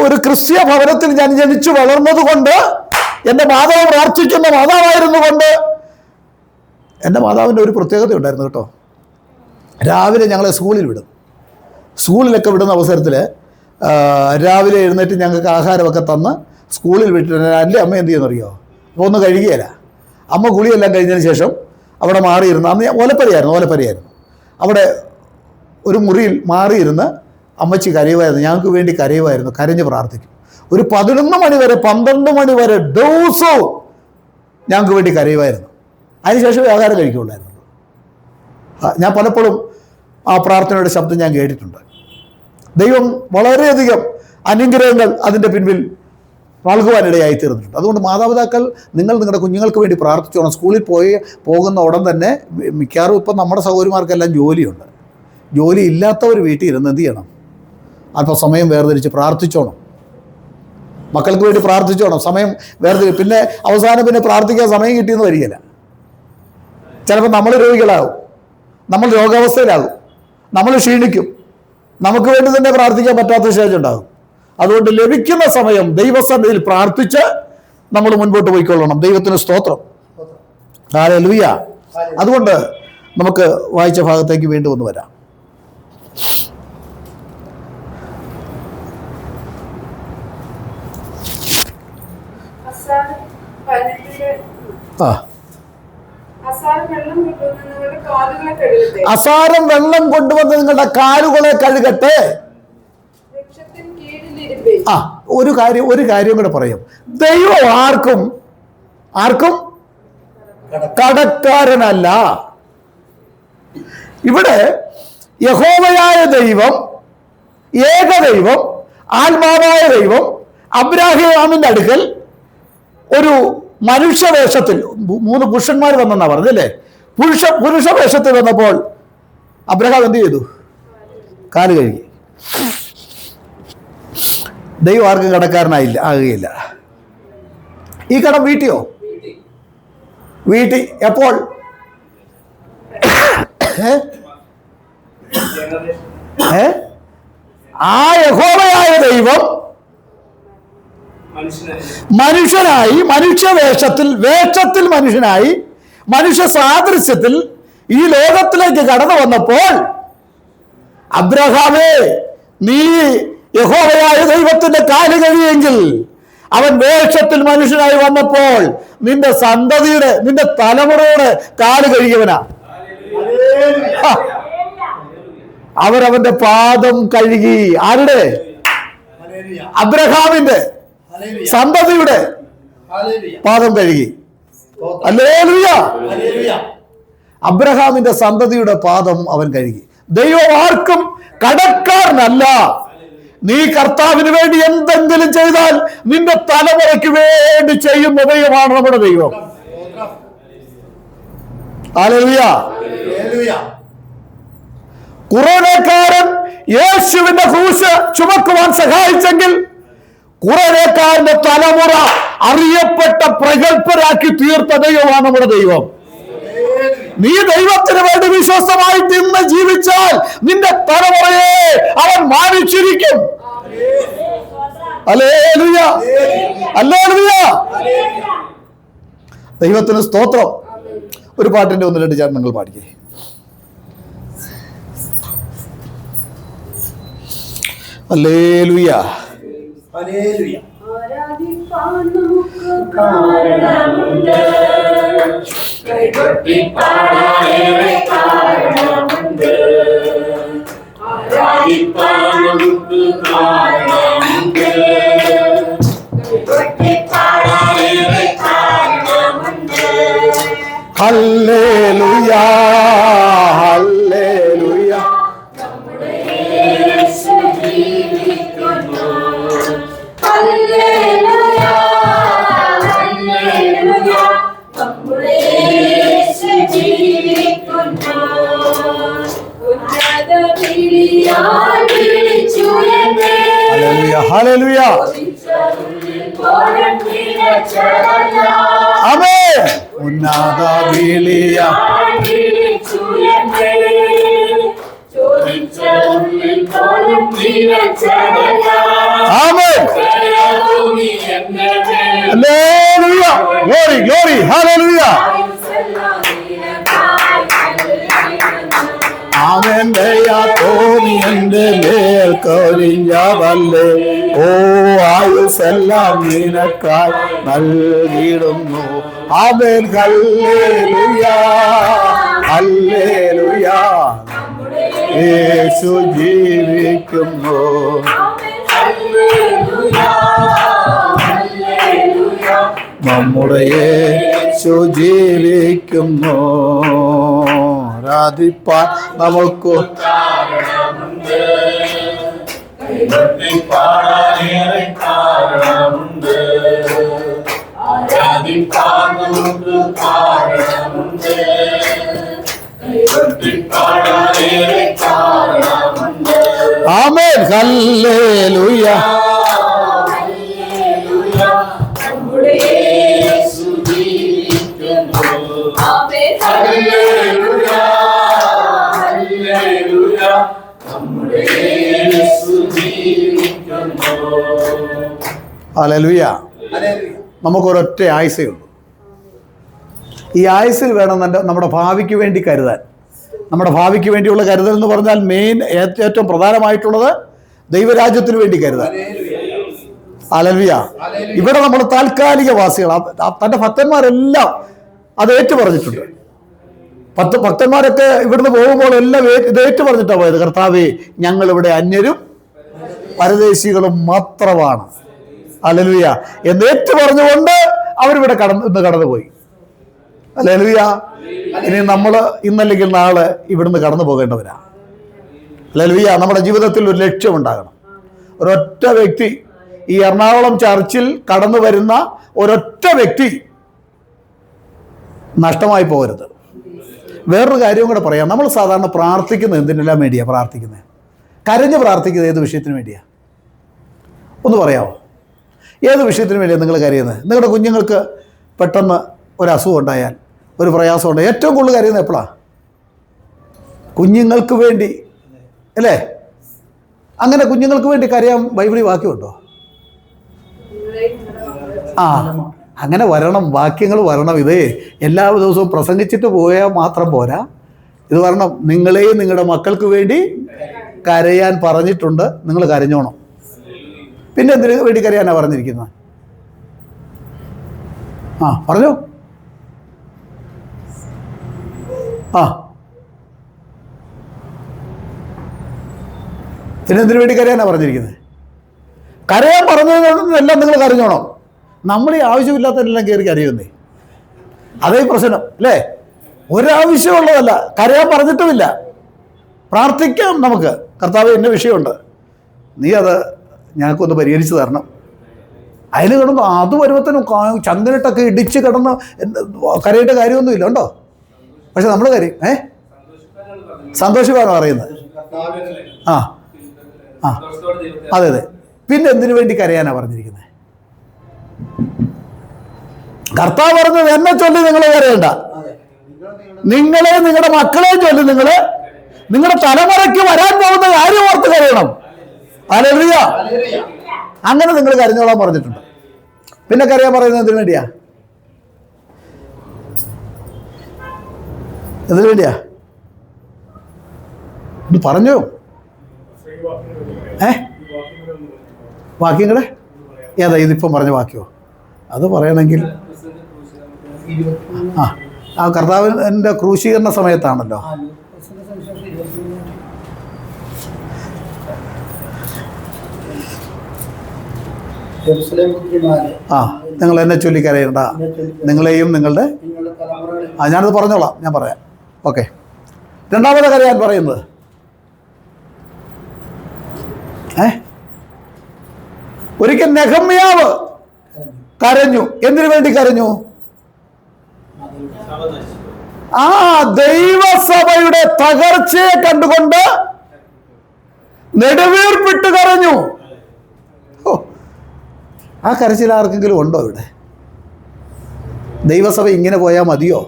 [SPEAKER 1] ഒരു ക്രിസ്തീയ ഭവനത്തിൽ ഞാൻ ജനിച്ചു വളർന്നത് കൊണ്ട്, എൻ്റെ മാതാവ് പ്രാർത്ഥിക്കുന്ന മാതാവായിരുന്നു കൊണ്ട്, എൻ്റെ മാതാവിൻ്റെ ഒരു പ്രത്യേകത ഉണ്ടായിരുന്നു കേട്ടോ. രാവിലെ ഞങ്ങളെ സ്കൂളിലൊക്കെ വിടുന്ന അവസരത്തിൽ രാവിലെ എഴുന്നേറ്റ് ഞങ്ങൾക്ക് ആഹാരമൊക്കെ തന്ന് സ്കൂളിൽ വിട്ടിട്ട് എൻ്റെ അമ്മ എന്ത് ചെയ്യുന്നറിയോ, അപ്പോൾ ഒന്ന് കഴുകിയല്ല. അമ്മ കുളിയെല്ലാം കഴിഞ്ഞതിന് ശേഷം അവിടെ മാറിയിരുന്ന്, അന്ന് ഓലപ്പരയായിരുന്നു, അവിടെ ഒരു മുറിയിൽ മാറിയിരുന്ന് അമ്മച്ചി കരയുമായിരുന്നു, ഞങ്ങൾക്ക് വേണ്ടി കരയുമായിരുന്നു, കരഞ്ഞ് പ്രാർത്ഥിക്കും. ഒരു 11 മണി വരെ 12 മണി വരെ ദിവസവും ഞങ്ങൾക്ക് വേണ്ടി കരയുമായിരുന്നു. അതിനുശേഷമേ ആഹാരം കഴിക്കുകയുള്ളായിരുന്നു. ഞാൻ പലപ്പോഴും ആ പ്രാർത്ഥനയുടെ ശബ്ദം ഞാൻ കേട്ടിട്ടുണ്ട്. ദൈവം വളരെയധികം അനുഗ്രഹങ്ങൾ അതിൻ്റെ പിൻപിൽ നൽകുവാനിടയായി തീർന്നിട്ടുണ്ട്. അതുകൊണ്ട് മാതാപിതാക്കൾ, നിങ്ങൾ നിങ്ങളുടെ കുഞ്ഞുങ്ങൾക്ക് വേണ്ടി പ്രാർത്ഥിച്ചോണം. സ്കൂളിൽ പോകുന്ന ഉടൻ തന്നെ, മിക്കവാറും ഇപ്പം നമ്മുടെ സഹോദരിമാർക്കെല്ലാം ജോലിയുണ്ട്. ജോലി ഇല്ലാത്തവർ വീട്ടിൽ ഇരുന്ന് എന്ത് ചെയ്യണം, അല്പസമയം വേർതിരിച്ച് പ്രാർത്ഥിച്ചോണം. മക്കൾക്ക് വേണ്ടി പ്രാർത്ഥിച്ചോണം, സമയം വേർതിരിച്ച്. പിന്നെ അവസാനം പിന്നെ പ്രാർത്ഥിക്കാൻ സമയം കിട്ടിയെന്ന് വരികയില്ല. ചിലപ്പോൾ നമ്മൾ രോഗികളാകും, നമ്മൾ രോഗാവസ്ഥയിലാകും, നമ്മൾ ക്ഷീണിക്കും. നമുക്ക് വേണ്ടി തന്നെ പ്രാർത്ഥിക്കാൻ പറ്റാത്ത സ്റ്റേജ് ഉണ്ടാകും. അതുകൊണ്ട് ലഭിക്കുന്ന സമയം ദൈവസന്നിധിയിൽ പ്രാർത്ഥിച്ച് നമ്മൾ മുൻപോട്ട് പോയിക്കൊള്ളണം. ദൈവത്തിന് സ്തോത്രം. ഹല്ലേലൂയ. അതുകൊണ്ട് നമുക്ക് വായിച്ച ഭാഗത്തേക്ക് വീണ്ടും ഒന്ന് വരാം. അസാരം വെള്ളം കൊണ്ടുവന്ന് നിങ്ങളുടെ കാലുകളെ കഴുകട്ടെ. ഒരു കാര്യം കൂടെ പറയും. ദൈവം ആർക്കും കടക്കാരനല്ല. ഇവിടെ യഹോവയായ ദൈവം, ഏകദൈവം, ആത്മാവായ ദൈവം അബ്രാഹാമിന്റെ അടുക്കൽ ഒരു മനുഷ്യവേഷത്തിൽ 3 പുരുഷന്മാർ വന്നെന്നാ പറഞ്ഞല്ലേ. പുരുഷവേഷത്തിൽ വന്നപ്പോൾ അബ്രഹാം എന്ത് ചെയ്തു? കാല് കഴുകി. ദൈവം ആർക്കും ആകുകയില്ല. ഈ കടം വീട്ടിയോ? വീട്ടി. എപ്പോൾ? ആ യഹോവയായ ദൈവം മനുഷ്യനായി, വേഷത്തിൽ മനുഷ്യനായി, മനുഷ്യ സാദൃശ്യത്തിൽ ഈ ലോകത്തിലേക്ക് കടന്നു വന്നപ്പോൾ, അബ്രഹാമേ, നീ യഹോവയായ ദൈവത്തിന്റെ കാല് കഴിയെങ്കിൽ, അവൻ വേഷത്തിൽ മനുഷ്യനായി വന്നപ്പോൾ നിന്റെ സന്തതിയുടെ, നിന്റെ തലമുറയുടെ കാല് കഴിയവനാ. അവരവന്റെ പാദം കഴുകി. ആരുടെ? അബ്രഹാമിന്റെ സന്തതിയുടെ പാദം കഴുകി. ഹല്ലേലൂയ. അബ്രഹാമിന്റെ സന്തതിയുടെ പാദം അവൻ കഴുകി. ദൈവം ആർക്കും കടക്കാരനല്ല. നീ കർത്താവിന് വേണ്ടി എന്തെങ്കിലും ചെയ്താൽ നിന്റെ തലമുറയ്ക്ക് വേണ്ടി ചെയ്യുന്ന ദൈവമാണ് നമ്മുടെ ദൈവം. ഹല്ലേലൂയ. കുറേക്കാരൻ യേശുവിന്റെ ക്രൂശ് ചുമക്കുവാൻ സഹായിച്ചെങ്കിൽ കുറേക്കാരന്റെ തലമുറ അറിയപ്പെട്ട പ്രഗത്ഭരാക്കി തീർത്ത ദൈവമാണ് നമ്മുടെ ദൈവം. നീ ദൈവത്തിന് വേണ്ടി വിശ്വസ്തമായിട്ട് ഇന്ന് ജീവിച്ചാൽ നിന്റെ തലമുറയെ അവൻ മാനിച്ചിരിക്കും. ഹല്ലേലൂയ. ഹല്ലേലൂയ. ദൈവത്തിന് സ്തോത്രം. ഒരു പാട്ടിന്റെ 1-2 ചാൻ നിങ്ങൾ പാടിക്കേ. ഹല്ലേലൂയ.
[SPEAKER 3] ഹല്ലേലൂയ.
[SPEAKER 2] ആരാധിപ്പാൻ നമുക്ക് കാരണമുണ്ട്, കൈകൊട്ടി പാടാനേറെ കാരണമുണ്ട്. ആരാധിപ്പാൻ നമുക്ക് കാരണമുണ്ട്, കൈകൊട്ടി പാടാനേറെ കാരണമുണ്ട്.
[SPEAKER 1] ഹല്ലേലൂയ. ഹല്ലേലൂയ.
[SPEAKER 2] നമ്മുടെ യേശു ജീവിക്കുന്നു. ഹല്ലേലൂയ. ഹല്ലേലൂയ. നമ്മുടെ യേശു ജീവിക്കുന്നു. ഉന്നത വിളിയാൽ വിളിച്ചുയർന്നേ.
[SPEAKER 1] ഹല്ലേലൂയ. ഹല്ലേലൂയ. ആമേൻ. ഉന്നത വിളിയാൽ
[SPEAKER 2] വിളിച്ചുയർന്നേ. ചോദിച്ച ഉള്ളിൽ പോലും
[SPEAKER 1] ആമേൻ. ഹല്ലേലൂയ. Glory glory. ഹല്ലേലൂയ. ആമേൻ. ദയ തോന്നി എന്റെ മേൽ കൊരിഞ്ഞവല്ലേ, ഓ ആയുസ്സെല്ലാം നിനക്കായി നൽകിയിടുന്നു. ആമേൻ. ഹല്ലേലൂയ. ഹല്ലേലൂയ. യേശു ജീവിക്കുന്നു. നമ്മുടെ യേശു ജീവിക്കുന്നു. ആരാധിപ്പാൻ നമുക്ക്
[SPEAKER 3] കാരണമുണ്ട്, കൈകൊട്ടി പാടാനേറെ കാരണമുണ്ട്. ആരാധിപ്പാൻ നമുക്ക് കാരണമുണ്ട്, കൈകൊട്ടി പാടാനേറെ കാരണമുണ്ട്.
[SPEAKER 1] ആമേൻ. ഹല്ലേലൂയ.
[SPEAKER 2] നമ്മുടെ യേശു ജീവിക്കുന്നു. ആമേൻ. ഹല്ലേലൂയ. ഹല്ലേലൂയ. നമ്മുടെ
[SPEAKER 1] ഹല്ലേലൂയ. നമുക്കൊരൊറ്റ ആയുസ്സേ ഉള്ളൂ. ഈ ആയുസ്സിൽ വേണം നമ്മുടെ ഭാവിക്ക് വേണ്ടി കരുതാൻ. നമ്മുടെ ഭാവിക്ക് വേണ്ടിയുള്ള കരുതൽ എന്ന് പറഞ്ഞാൽ ഏറ്റവും പ്രധാനമായിട്ടുള്ളത് ദൈവരാജ്യത്തിന് വേണ്ടി കരുതാൻ. ഹല്ലേലൂയ. ഇവിടെ നമ്മൾ താൽക്കാലിക വാസികൾ. തൻ്റെ ഭക്തന്മാരെല്ലാം അത് ഏറ്റു പറഞ്ഞിട്ടുണ്ട്. ഭക്തന്മാരൊക്കെ ഇവിടുന്ന് പോകുമ്പോൾ എല്ലാം ഇത് ഏറ്റു പറഞ്ഞിട്ടാണ് പോയത്. കർത്താവേ, ഞങ്ങളിവിടെ അന്യരും പരദേശികളും മാത്രമാണ്. ഹല്ലേലൂയ എന്ന് ഏറ്റു പറഞ്ഞുകൊണ്ട് അവരിവിടെ കടന്നുപോയി. ഹല്ലേലൂയ. ഇനി നമ്മൾ ഇന്നല്ലെങ്കിൽ നാളെ ഇവിടുന്ന് കടന്നു പോകേണ്ടവരാ. ഹല്ലേലൂയ. നമ്മുടെ ജീവിതത്തിൽ ഒരു ലക്ഷ്യമുണ്ടാകണം. ഒരൊറ്റ വ്യക്തി, ഈ എറണാകുളം ചർച്ചിൽ കടന്നു വരുന്ന ഒരൊറ്റ വ്യക്തി നഷ്ടമായി പോകരുത്. വേറൊരു കാര്യവും കൂടെ പറയാം. നമ്മൾ സാധാരണ പ്രാർത്ഥിക്കുന്നത് എന്തിനെല്ലാം വേണ്ടിയാണ് പ്രാർത്ഥിക്കുന്നത്? കരഞ്ഞ് പ്രാർത്ഥിക്കുന്നത് ഏത് വിഷയത്തിന് വേണ്ടിയാണ്? ഒന്ന് പറയാമോ? ഏത് വിഷയത്തിന് വേണ്ടിയാണ് നിങ്ങൾ കരയുന്നത്? നിങ്ങളുടെ കുഞ്ഞുങ്ങൾക്ക് പെട്ടെന്ന് ഒരു അസുഖം ഉണ്ടായാൽ, ഒരു പ്രയാസം ഉണ്ടായാൽ ഏറ്റവും കൂടുതൽ കരയുന്നത് എപ്പോഴാണ്? കുഞ്ഞുങ്ങൾക്ക് വേണ്ടി അല്ലേ? അങ്ങനെ കുഞ്ഞുങ്ങൾക്ക് വേണ്ടി കരയാൻ ബൈബിളിൽ വാക്യമുണ്ടോ? ആ, അങ്ങനെ വരണം, വാക്യങ്ങൾ വരണം. ഇത് എല്ലാ ദിവസവും പ്രസംഗിച്ചിട്ട് പോയാൽ മാത്രം പോരാ. ഇത് വരണം. നിങ്ങളെയും നിങ്ങളുടെ മക്കൾക്ക് വേണ്ടി കരയാൻ പറഞ്ഞിട്ടുണ്ട്. നിങ്ങൾ കരഞ്ഞോണം. പിന്നെ എന്തിനു വേണ്ടി കരയാനാണ് പറഞ്ഞിരിക്കുന്നത്? ആ, പറഞ്ഞോ. ആ, പിന്നെ എന്തിനു വേണ്ടി കരയാനാണ് പറഞ്ഞിരിക്കുന്നത്? കരയാൻ പറഞ്ഞതെല്ലാം നിങ്ങൾ കരഞ്ഞോണം. നമ്മൾ ഈ ആവശ്യമില്ലാത്തതെല്ലാം കയറി കരയുന്നേ. അതേ പ്രശ്നം അല്ലേ? ഒരാവശ്യമുള്ളതല്ല, കരയാൻ പറഞ്ഞിട്ടുമില്ല. പ്രാർത്ഥിക്കാം നമുക്ക്. കർത്താവ്, എൻ്റെ വിഷയമുണ്ട്, നീ അത് ഞങ്ങൾക്കൊന്ന് പരിഹരിച്ചു തരണം. അതിൽ കിടന്നു അത് വരുമ്പത്തേനും ചങ്ങനിട്ടൊക്കെ ഇടിച്ച് കിടന്ന് കരയേണ്ട കാര്യമൊന്നുമില്ല ഉണ്ടോ? പക്ഷെ നമ്മൾ കരയും. സന്തോഷമാണ് പറയുന്നത്. ആ ആ, അതെ അതെ. പിന്നെ എന്തിനു വേണ്ടി കരയാനാണ് പറഞ്ഞിരിക്കുന്നത്? കർത്താവ് പറഞ്ഞത്, എന്നെ ചൊല്ലി നിങ്ങൾ കരയണ്ട, നിങ്ങളെ നിങ്ങളുടെ മക്കളെയും ചൊല്ലി നിങ്ങളുടെ തലമുറയ്ക്ക് വരാൻ പോകുന്ന കാര്യം ഓർത്ത് കരയണം. ഹല്ലേലൂയ. അങ്ങനെ നിങ്ങൾ കരഞ്ഞോളാൻ പറഞ്ഞിട്ടുണ്ട്. പിന്നെ കരയാൻ പറയുന്നത് എന്തിനു വേണ്ടിയാ? എന്തിനു വേണ്ടിയാ? ഇത് പറഞ്ഞോ. വാക്യങ്ങളെ ഏതാ ഇതിപ്പം പറഞ്ഞ വാക്യമോ? അത് പറയണമെങ്കിൽ ആ കർത്താവിൻ്റെ ക്രൂശീകരണ സമയത്താണല്ലോ. ആ, നിങ്ങൾ എന്നെ ചൊല്ലി കരയണ്ട, നിങ്ങളെയും നിങ്ങളുടെ ഞാനത് പറഞ്ഞോളാം, ഞാൻ പറയാം. ഓക്കെ. രണ്ടാമത്തെ കരയാൻ പറയുന്നത് ഒരിക്കൽ നെഹമ്യാവ് കരഞ്ഞു. എന്തിനു വേണ്ടി കരഞ്ഞു? ആ ദൈവസഭയുടെ തകർച്ചയെ കണ്ടുകൊണ്ട് നെടുവീർപ്പിട്ട് കരഞ്ഞു. ആ കരച്ചിൽ ആർക്കെങ്കിലും ഉണ്ടോ ഇവിടെ? ദൈവസഭ ഇങ്ങനെ പോയാൽ മതിയോ?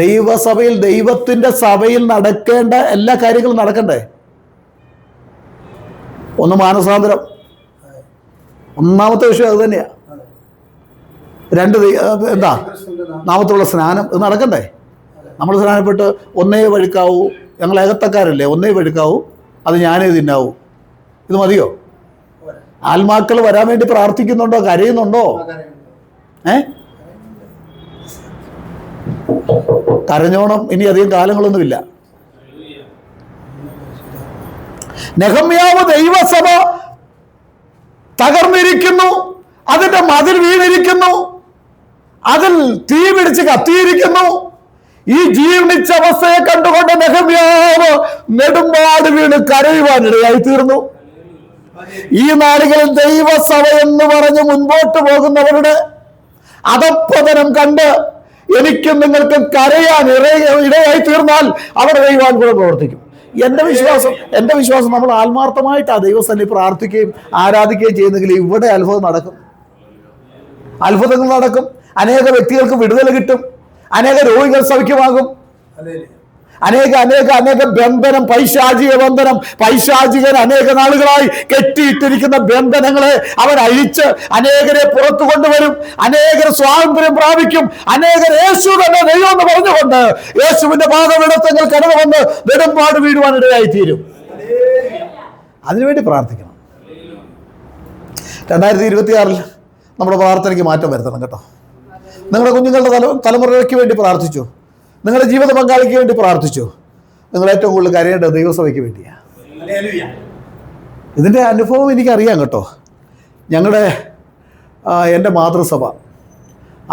[SPEAKER 1] ദൈവസഭയിൽ, ദൈവത്തിൻ്റെ സഭയിൽ നടക്കേണ്ട എല്ലാ കാര്യങ്ങളും നടക്കണ്ടേ? ഒന്ന് മാനസാന്തരം, ഒന്നാമത്തെ വിഷയം അത് തന്നെയാണ്. രണ്ട് എന്താ നാമത്തിലുള്ള സ്നാനം, ഇത് നടക്കണ്ടേ? നമ്മൾ സ്നാനപ്പെട്ട് ഒന്നേ വഴുക്കാവൂ, ഞങ്ങൾ ഏകത്തക്കാരല്ലേ, ഒന്നേ വഴുക്കാവൂ, അത് ഞാനേ തിന്നാവൂ, ഇത് മതിയോ? ആത്മാക്കൾ വരാൻ വേണ്ടി പ്രാർത്ഥിക്കുന്നുണ്ടോ? കരയുന്നുണ്ടോ? കരഞ്ഞോണം. ഇനി അധികം കാലങ്ങളൊന്നുമില്ല. നെഹമ്യാവ് ദൈവസഭ തകർന്നിരിക്കുന്നു, അതിന്റെ മതിൽ വീണിരിക്കുന്നു, അതിൽ തീ പിടിച്ച് കത്തിയിരിക്കുന്നു. ഈ ജീർണിച്ച അവസ്ഥയെ കണ്ടുകൊണ്ട് നെഹമ്യാവ് നെടുമ്പാട് വീണ് കരയുവാനിടയായി തീർന്നു. ഈ നാളുകളിൽ ദൈവസഭ എന്ന് പറഞ്ഞ് മുൻപോട്ട് പോകുന്നവരുടെ അധപ്പതനം കണ്ട് എനിക്കും നിങ്ങൾക്കും കരയാൻ ഇടയായി തീർന്നാൽ അവിടെ ദൈവാത്ഭുതം പ്രവർത്തിക്കും. എൻ്റെ വിശ്വാസം നമ്മൾ ആത്മാർത്ഥമായിട്ട് ആ ദൈവസന്നിധി പ്രാർത്ഥിക്കുകയും ആരാധിക്കുകയും ചെയ്യുന്നെങ്കിൽ ഇവിടെ അത്ഭുതങ്ങൾ നടക്കും. അനേക വ്യക്തികൾക്ക് വിടുതൽ കിട്ടും. അനേക രോഗികൾ സൗഖ്യമാകും. അനേക ബന്ധനം, പൈശാചിക ബന്ധനം, പൈശാചികൻ അനേക നാളുകളായി കെട്ടിയിട്ടിരിക്കുന്ന ബന്ധനങ്ങളെ അവൻ അഴിച്ച് അനേകരെ പുറത്തു കൊണ്ടുവരും. അനേകർ സ്വാതന്ത്ര്യം പ്രാപിക്കും. അനേകർ യേശു തന്നെ ദൈവം എന്ന് പറഞ്ഞുകൊണ്ട് യേശുവിന്റെ പാദപീഠത്തിൽ കടന്നു വന്ന് നെടുമ്പാട് വീഴുവാനിടയായി തീരും. അതിനുവേണ്ടി പ്രാർത്ഥിക്കണം. 2026 നമ്മുടെ പ്രാർത്ഥനയ്ക്ക് മാറ്റം വരുത്തണം കേട്ടോ. നിങ്ങളുടെ കുഞ്ഞുങ്ങളുടെ തലമുറയ്ക്ക് വേണ്ടി പ്രാർത്ഥിച്ചു. നിങ്ങളുടെ ജീവിത പങ്കാളിക്ക് വേണ്ടി പ്രാർത്ഥിച്ചു. നിങ്ങൾ ഏറ്റവും കൂടുതൽ കരയേണ്ടത് ദൈവസഭയ്ക്ക് വേണ്ടിയാണ്. ഇതിൻ്റെ അനുഭവം എനിക്കറിയാം കേട്ടോ. എൻ്റെ മാതൃസഭ,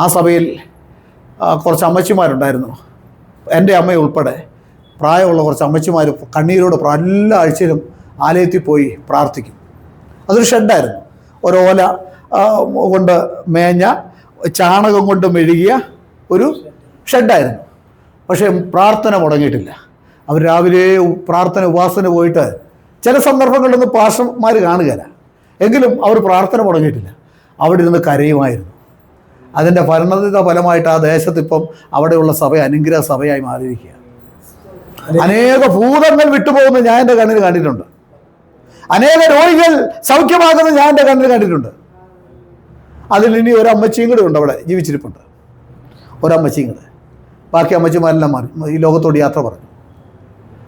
[SPEAKER 1] ആ സഭയിൽ കുറച്ച് അമ്മച്ചിമാരുണ്ടായിരുന്നു. എൻ്റെ അമ്മ ഉൾപ്പെടെ പ്രായമുള്ള കുറച്ച് അമ്മച്ചിമാർ കണ്ണീരോട് എല്ലാ ആഴ്ചയിലും ആലയത്തിൽ പോയി പ്രാർത്ഥിക്കും. അതൊരു ഷെഡായിരുന്നു. ഓല കൊണ്ട് മേഞ്ഞ, ചാണകം കൊണ്ട് മെഴുകിയ ഒരു ഷെഡായിരുന്നു. പക്ഷേ പ്രാർത്ഥന മുടങ്ങിയിട്ടില്ല. അവർ രാവിലെ പ്രാർത്ഥന ഉപാസന പോയിട്ട് ചില സന്ദർഭങ്ങളിലൊന്നും പാസ്റ്റർമാർ കാണുകയില്ല. എങ്കിലും അവർ പ്രാർത്ഥന മുടങ്ങിയിട്ടില്ല. അവിടെ ഇരുന്ന് കരയുമായിരുന്നു. അതിൻ്റെ പരിണത ഫലമായിട്ട് ആ ദേശത്ത് ഇപ്പം അവിടെയുള്ള സഭ അനുഗ്രഹ സഭയായി മാറിയിരിക്കുക. അനേക ഭൂതങ്ങൾ വിട്ടുപോകുന്നത് ഞാൻ എൻ്റെ കണ്ണിൽ കണ്ടിട്ടുണ്ട്. അനേക രോഗികൾ സൗഖ്യമാകുന്നത് ഞാൻ എൻ്റെ കണ്ണിൽ കണ്ടിട്ടുണ്ട്. അതിൽ ഇനി ഒരമ്മച്ചിയും കൂടെ ഉണ്ട്, അവിടെ ജീവിച്ചിരിപ്പുണ്ട്. ഒരമ്മച്ചിയും കൂടെ. ബാക്കി അമ്മച്ചിമാരെല്ലാം മാറി ഈ ലോകത്തോട് യാത്ര പറഞ്ഞു.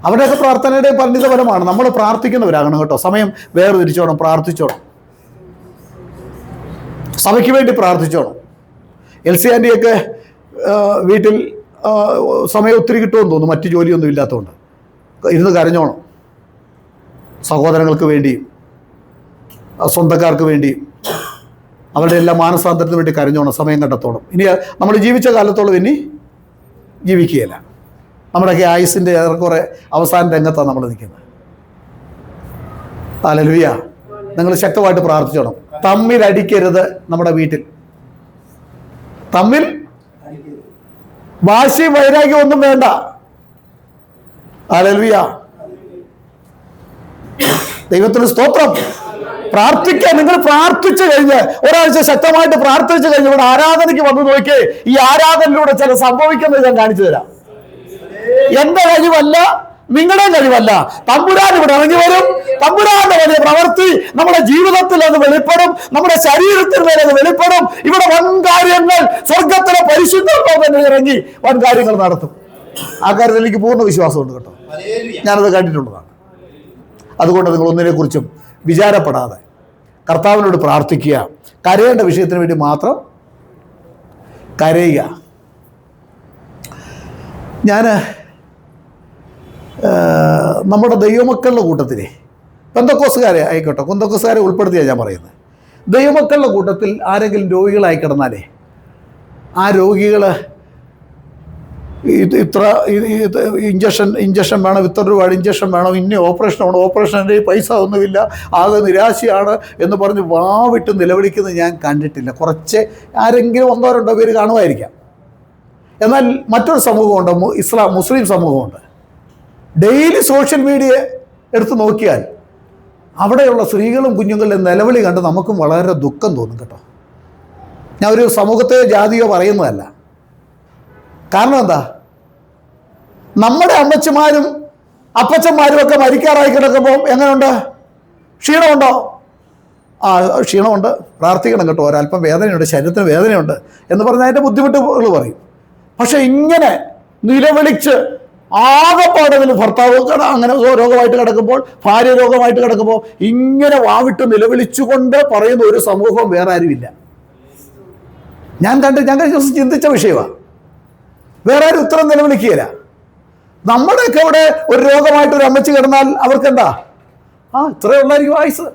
[SPEAKER 1] അവിടെയൊക്കെ പ്രാർത്ഥനയുടെ പരിണിത ഫലമാണ്. നമ്മൾ പ്രാർത്ഥിക്കുന്നവരാകണം കേട്ടോ. സമയം വേർതിരിച്ചോണം, പ്രാർത്ഥിച്ചോണം, സഭയ്ക്ക് വേണ്ടി പ്രാർത്ഥിച്ചോണം. എൽസി ആൻറ്റിയൊക്കെ വീട്ടിൽ സമയം ഒത്തിരി കിട്ടുമെന്ന് തോന്നുന്നു, മറ്റു ജോലിയൊന്നും ഇല്ലാത്തതുകൊണ്ട്. ഇരുന്ന് കരഞ്ഞോണം. സഹോദരങ്ങൾക്ക് വേണ്ടിയും സ്വന്തക്കാർക്ക് വേണ്ടിയും അവരുടെ എല്ലാ മാനസാന്തരത്തിന് വേണ്ടി കരഞ്ഞോണം. സമയം കണ്ടെത്തോളം. ഇനി നമ്മൾ ജീവിച്ച കാലത്തോളം ഇനി ജീവിക്കുകയില്ല. നമ്മുടെയൊക്കെ ആയുസിൻ്റെ ഏറെക്കുറെ അവസാന രംഗത്താണ് നമ്മൾ നിൽക്കുന്നത്. ഹല്ലേലൂയ. നിങ്ങൾ ശക്തമായിട്ട് പ്രാർത്ഥിച്ചോണം. തമ്മിൽ അടിക്കരുത്. നമ്മുടെ വീട്ടിൽ തമ്മിൽ വാശി വൈരാഗ്യം ഒന്നും വേണ്ട. ഹല്ലേലൂയ. ദൈവത്തിന് സ്തോത്രം. പ്രാർത്ഥിക്കാൻ നിങ്ങൾ പ്രാർത്ഥിച്ചു കഴിഞ്ഞ് ഒരാഴ്ച ശക്തമായിട്ട് പ്രാർത്ഥിച്ചു കഴിഞ്ഞ് ഇവിടെ ആരാധനയ്ക്ക് വന്നു നോക്കിയേ. ഈ ആരാധനയിലൂടെ ചില സംഭവിക്കുന്നത് ഞാൻ കാണിച്ചു തരാം. എന്റെ കഴിവല്ല, നിങ്ങളുടെ കഴിവല്ല. തമ്പുരാൻ ഇവിടെ ഇറങ്ങി വരും. തമ്പുരാന്റെ വലിയ പ്രവൃത്തി നമ്മുടെ ജീവിതത്തിൽ അത് വെളിപ്പെടും. നമ്മുടെ ശരീരത്തിൽ മേലെ അത് വെളിപ്പെടും. ഇവിടെ വൻകാര്യങ്ങൾ സ്വർഗത്തിലെ പരിശുദ്ധത്വം തന്നെ ഇറങ്ങി വൻകാര്യങ്ങൾ നടത്തും. ആ കാര്യത്തിൽ എനിക്ക് പൂർണ്ണ വിശ്വാസമുണ്ട് കേട്ടോ. ഞാനത് കണ്ടിട്ടുള്ളതാണ്. അതുകൊണ്ട് നിങ്ങൾ ഒന്നിനെക്കുറിച്ചും വിചാരപ്പെടാതെ കർത്താവിനോട് പ്രാർത്ഥിക്കുക. കരയേണ്ട വിഷയത്തിന് വേണ്ടി മാത്രം കരയുക. ഞാൻ നമ്മുടെ ദൈവമക്കളുടെ കൂട്ടത്തിലെ പെന്തക്കോസുകാരെ ആയിക്കോട്ടെ, പെന്തക്കോസുകാരെ ഉൾപ്പെടുത്തിയാണ് ഞാൻ പറയുന്നത്. ദൈവമക്കളുടെ കൂട്ടത്തിൽ ആരെങ്കിലും രോഗികളായി കിടന്നാലേ ആ രോഗികൾ ഇത്ര ഇഞ്ചക്ഷൻ വേണം, ഇത്ര രൂപ ഇഞ്ചക്ഷൻ വേണം, ഇന്ന ഓപ്പറേഷൻ വേണം, ഓപ്പറേഷൻ്റെ പൈസ ഒന്നുമില്ല, ആകെ നിരാശയാണ് എന്ന് പറഞ്ഞ് വാവിട്ട് നിലവിളിക്കുന്നത് ഞാൻ കണ്ടിട്ടില്ല. കുറച്ച് ആരെങ്കിലും 1-2 പേര് കാണുമായിരിക്കാം. എന്നാൽ മറ്റൊരു സമൂഹമുണ്ട്, മുസ്ലിം സമൂഹമുണ്ട്. ഡെയിലി സോഷ്യൽ മീഡിയ എടുത്ത് നോക്കിയാൽ അവിടെയുള്ള സ്ത്രീകളും കുഞ്ഞുങ്ങളുടെ നിലവിളി കണ്ട് നമുക്കും വളരെ ദുഃഖം തോന്നും കേട്ടോ. ഞാൻ ഒരു സമൂഹത്തെ ജാതിയോ പറയുന്നതല്ല. കാരണം എന്താ? നമ്മുടെ അമ്മച്ചിമാരും അപ്പച്ചന്മാരും ഒക്കെ മരിക്കാറായി കിടക്കുമ്പോൾ എങ്ങനെയുണ്ട്? ക്ഷീണമുണ്ടോ? ക്ഷീണമുണ്ട്, പ്രാർത്ഥിക്കണം കേട്ടോ. ഒരല്പം വേദനയുണ്ട്, ശരീരത്തിന് വേദനയുണ്ട് എന്ന് പറഞ്ഞാൽ അതിൻ്റെ ബുദ്ധിമുട്ടുകൾ പറയും. പക്ഷെ ഇങ്ങനെ നിലവിളിച്ച് ആകെപ്പാടതിൽ ഭർത്താവ് അങ്ങനെ രോഗമായിട്ട് കിടക്കുമ്പോൾ, ഭാര്യ രോഗമായിട്ട് കിടക്കുമ്പോൾ ഇങ്ങനെ വാവിട്ട് നിലവിളിച്ചുകൊണ്ട് പറയുന്ന ഒരു സമൂഹം വേറെ ആരുമില്ല. ഞാൻ ചിന്തിച്ച വിഷയമാണ്. വേറെ ആരും ഉത്തരം നിലവിളിക്കുകയില്ല. നമ്മുടെയൊക്കെ ഇവിടെ ഒരു രോഗമായിട്ട് ഒരു അമ്മച്ചി കിടന്നാൽ അവർക്കെന്താ? ഇത്രയേ ഉള്ളായിരിക്കും ആയുസ്,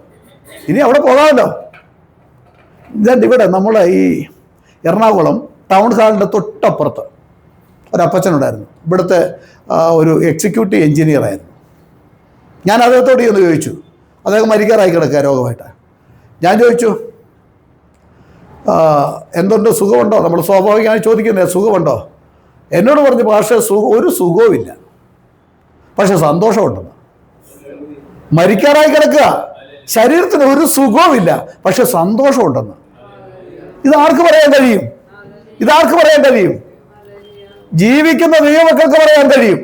[SPEAKER 1] ഇനി അവിടെ പോകാമല്ലോ. ഇവിടെ നമ്മളെ ഈ എറണാകുളം ടൗൺ ഹാളിൻ്റെ തൊട്ടപ്പുറത്ത് ഒരപ്പച്ചനുണ്ടായിരുന്നു. ഇവിടുത്തെ ഒരു എക്സിക്യൂട്ടീവ് എഞ്ചിനീയർ ആയിരുന്നു. ഞാൻ അദ്ദേഹത്തോട് ചെന്ന് ചോദിച്ചു, അദ്ദേഹം മരിക്കാറായി കിടക്കുക രോഗമായിട്ട്. ഞാൻ ചോദിച്ചു, എന്തുണ്ട്, സുഖമുണ്ടോ? നമ്മൾ സ്വാഭാവികമായി ചോദിക്കുന്നത് സുഖമുണ്ടോ? എന്നോട് പറഞ്ഞു, പക്ഷേ ഒരു സുഖവുമില്ല, പക്ഷെ സന്തോഷമുണ്ടെന്ന്. മരിക്കാറായി കിടക്കുക, ശരീരത്തിന് ഒരു സുഖവുമില്ല, പക്ഷെ സന്തോഷമുണ്ടെന്ന്. ഇതാർക്ക് പറയാൻ കഴിയും? ഇതാർക്ക് പറയാൻ കഴിയും? ജീവിക്കുന്ന ദൈവമക്കൾക്ക് പറയാൻ കഴിയും.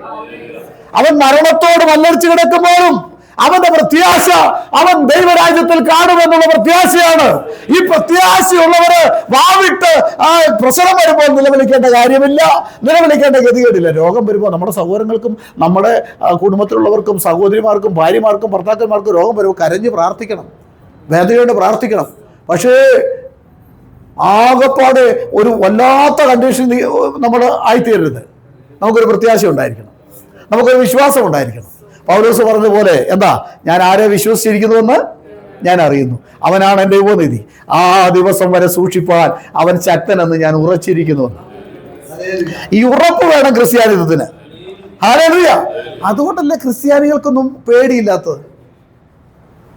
[SPEAKER 1] അവൻ മരണത്തോട് മല്ലടിച്ചു കിടക്കുമ്പോഴും അവന്റെ പ്രത്യാശ അവൻ ദൈവരാജ്യത്തിൽ കാണുമെന്നുള്ള പ്രത്യാശയാണ്. ഈ പ്രത്യാശയുള്ളവര് വാവിട്ട് ആ പ്രസവം വരുമ്പോൾ നിലവിളിക്കേണ്ട കാര്യമില്ല, നിലവിളിക്കേണ്ട ഗതികേടില്ല. രോഗം വരുമ്പോൾ നമ്മുടെ സഹോദരങ്ങൾക്കും നമ്മുടെ കുടുംബത്തിലുള്ളവർക്കും സഹോദരിമാർക്കും ഭാര്യമാർക്കും ഭർത്താക്കന്മാർക്കും രോഗം വരുമ്പോൾ കരഞ്ഞ് പ്രാർത്ഥിക്കണം, വേദനയോട് പ്രാർത്ഥിക്കണം. പക്ഷേ ആകപ്പാട് ഒരു വല്ലാത്ത കണ്ടീഷൻ നമ്മൾ ആയിത്തീരരുത്. നമുക്കൊരു പ്രത്യാശ ഉണ്ടായിരിക്കണം, നമുക്കൊരു വിശ്വാസം ഉണ്ടായിരിക്കണം. പൗലോസ് പറഞ്ഞതുപോലെ എന്താ, ഞാൻ ആരെ വിശ്വസിച്ചിരിക്കുന്നുവെന്ന് ഞാൻ അറിയുന്നു, അവനാണ് എൻ്റെ ഉപനിധി, ആ ദിവസം വരെ സൂക്ഷിപ്പാൻ അവൻ ശക്തനെന്ന് ഞാൻ ഉറച്ചിരിക്കുന്നുവെന്ന്. ഈ ഉറപ്പ് വേണം ക്രിസ്ത്യാനിത്വത്തിന്. ഹല്ലേലൂയ. അതുകൊണ്ടല്ലേ ക്രിസ്ത്യാനികൾക്കൊന്നും പേടിയില്ലാത്തത്.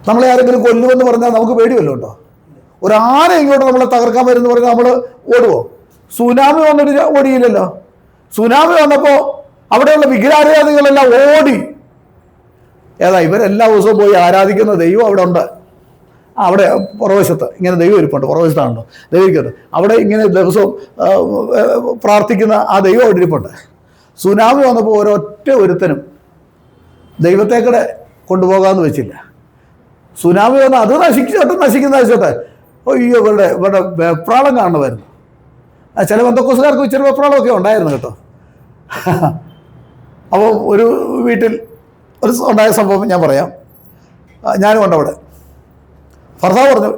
[SPEAKER 1] നമ്മളെ ആരെങ്കിലും കൊല്ലുമെന്ന് പറഞ്ഞാൽ നമുക്ക് പേടിവല്ലോ ഉണ്ടോ? ഒരു ആന ഇങ്ങോട്ട് നമ്മളെ തകർക്കാൻ വരുമെന്ന് പറഞ്ഞാൽ നമ്മൾ ഓടുവോ? സുനാമി വന്നിട്ട് ഓടിയില്ലല്ലോ. സുനാമി വന്നപ്പോൾ അവിടെയുള്ള വിഗ്രഹാരാധികളെല്ലാം ഓടി. ഏതാ, ഇവരെല്ലാ ദിവസവും പോയി ആരാധിക്കുന്ന ദൈവം അവിടെ ഉണ്ട്. അവിടെ പുറവശത്ത് ഇങ്ങനെ ദൈവം ഇരിപ്പുണ്ട്, പുറവശത്താണല്ലോ ദൈവം ഇരിക്കുന്നത്. അവിടെ ഇങ്ങനെ ദിവസവും പ്രാർത്ഥിക്കുന്ന ആ ദൈവം അവിടെ ഇരിപ്പുണ്ട്. സുനാമി വന്നപ്പോൾ ഒരൊറ്റ ഒരുത്തനും ദൈവത്തേക്കൂടെ കൊണ്ടുപോകാമെന്ന് വെച്ചില്ല. സുനാമി വന്നാൽ അത് നശിക്കുന്ന അയ്യോ ഇവരുടെ വെപ്രാളം കാണുമായിരുന്നു. ചില ബന്ധക്കോസുകാർക്ക് ഇച്ചിരി വെപ്രാളമൊക്കെ ഉണ്ടായിരുന്നു കേട്ടോ. അപ്പോൾ ഒരു വീട്ടിൽ ഒരു ഉണ്ടായ സംഭവം ഞാൻ പറയാം. ഞാനും ഉണ്ട് അവിടെ. ഭർത്താവ് പറഞ്ഞു,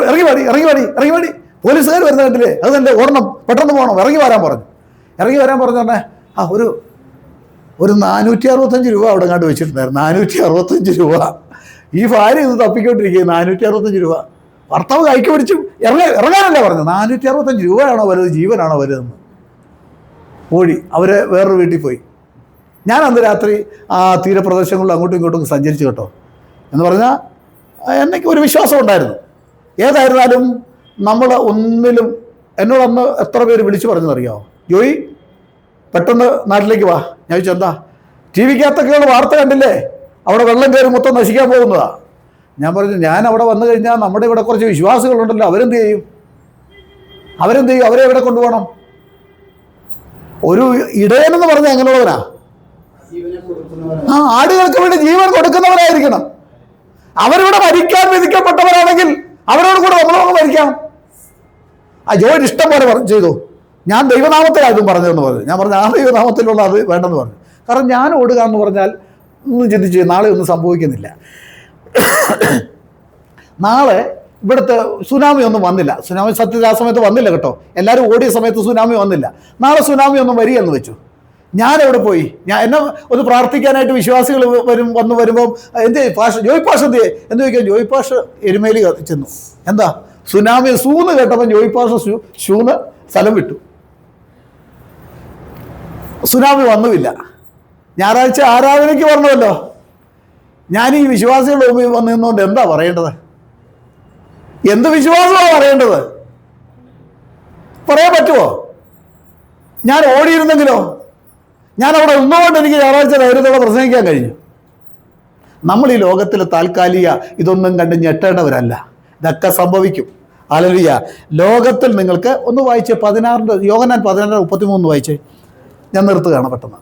[SPEAKER 1] ഇറങ്ങി പാടി പോലീസുകാർ വരുന്ന കണ്ടില്ലേ, അത് തന്നെ ഓടണം, പെട്ടെന്ന് പോകണം, ഇറങ്ങി വരാൻ പറഞ്ഞു തന്നെ. ഒരു 465 രൂപ അവിടെ കണ്ട് വെച്ചിട്ടുണ്ടായിരുന്നു. 465 രൂപ. ഈ ഭാര്യ ഇത് തപ്പിക്കൊണ്ടിരിക്കുക. 465 രൂപ. ഭർത്താവ് കൈക്ക് പിടിച്ചു ഇറങ്ങാനല്ല പറഞ്ഞു. 465 രൂപയാണോ വലുത്, ജീവനാണോ വലുതെന്ന് ഓടി. അവര് വേറൊരു വീട്ടിൽ പോയി. ഞാൻ അന്ന് രാത്രി ആ തീരപ്രദേശങ്ങളിൽ അങ്ങോട്ടും ഇങ്ങോട്ടും സഞ്ചരിച്ചു കേട്ടോ. എന്ന് പറഞ്ഞാൽ എനിക്ക് ഒരു വിശ്വാസം ഉണ്ടായിരുന്നു. ഏതായിരുന്നാലും നമ്മൾ ഒന്നിലും, എന്നോട് അന്ന് എത്ര പേര് വിളിച്ചു പറഞ്ഞെന്നറിയാമോ, ജോയി പെട്ടെന്ന് നാട്ടിലേക്ക് വാ. ഞാൻ ചോദിച്ചു എന്താ? ടി വിക്കകത്തൊക്കെയുള്ള വാർത്ത കണ്ടില്ലേ, അവിടെ വെള്ളം കയറി മൊത്തം നശിക്കാൻ പോകുന്നതാ. ഞാൻ പറഞ്ഞു, ഞാൻ അവിടെ വന്നു കഴിഞ്ഞാൽ നമ്മുടെ ഇവിടെ കുറച്ച് വിശ്വാസികളുണ്ടല്ലോ, അവരെന്ത് ചെയ്യും? അവരെ എവിടെ കൊണ്ടുപോകണം? ഒരു ഇടയനെന്ന് പറഞ്ഞാൽ അങ്ങനെയുള്ളവനാ. ആ ആടുകൾക്ക് വേണ്ടി ജീവൻ കൊടുക്കുന്നവരായിരിക്കണം. അവരിവിടെ മരിക്കാൻ വിധിക്കപ്പെട്ടവരാണെങ്കിൽ അവരോട് കൂടെ നമ്മളൊക്കെ മരിക്കാം. ആ ജോയിൻ ഇഷ്ടം പോലെ ചെയ്തു. ഞാൻ ദൈവനാമത്തിലായതും പറഞ്ഞതെന്ന് പറഞ്ഞു. ഞാൻ പറഞ്ഞു ആ ദൈവനാമത്തിലുള്ള അത് വേണ്ടെന്ന് പറഞ്ഞു. കാരണം ഞാൻ ഓടുക എന്ന് പറഞ്ഞാൽ ഒന്നും ചിന്തിച്ച് നാളെ ഒന്നും സംഭവിക്കുന്നില്ല. നാളെ ഇവിടുത്തെ സുനാമി ഒന്നും വന്നില്ല. സുനാമി സത്യത്തിൽ ആ സമയത്ത് വന്നില്ല കേട്ടോ. എല്ലാവരും ഓടിയ സമയത്ത് സുനാമി വന്നില്ല. നാളെ സുനാമി ഒന്നും വരികയെന്ന് വെച്ചു. ഞാൻ എവിടെ പോയി? എന്നെ ഒന്ന് പ്രാർത്ഥിക്കാനായിട്ട് വിശ്വാസികൾ വരുമ്പം ജോയ് പാഷ എന്ത് എന്ന് ചോദിക്കാൻ, ജോയ് പാഷ എരുമേലി ചെന്നു. എന്താ സുനാമി സൂന്ന് കേട്ടപ്പോൾ ജോയ് പാഷ ഷൂന്ന് സ്ഥലം വിട്ടു. സുനാമി വന്നുമില്ല. ഞായറാഴ്ച ആരാധനയ്ക്ക് വരണമല്ലോ. ഞാൻ ഈ വിശ്വാസികളുടെ മുമ്പിൽ വന്നു നിന്നുകൊണ്ട് എന്താ പറയേണ്ടത്? എന്ത് വിശ്വാസമാണ് പറയേണ്ടത്? പറയാൻ പറ്റുമോ? ഞാൻ ഓടിയിരുന്നെങ്കിലോ? ഞാൻ അവിടെ നിന്നുകൊണ്ട് എനിക്ക് ഞായറാഴ്ച ധൈര്യത്തോടെ പ്രസംഗിക്കാൻ കഴിഞ്ഞു. നമ്മൾ ഈ ലോകത്തിൽ താൽക്കാലിക ഇതൊന്നും കണ്ട് ഞെട്ടേണ്ടവരല്ല. ഇതൊക്കെ സംഭവിക്കും. ഹല്ലേലൂയ. ലോകത്തിൽ നിങ്ങൾക്ക് ഒന്ന് വായിച്ചേ, 16 യോഹന്നാൻ 16:33 വായിച്ചേ. ഞാൻ നിർത്തുകയാണ് പെട്ടെന്ന്.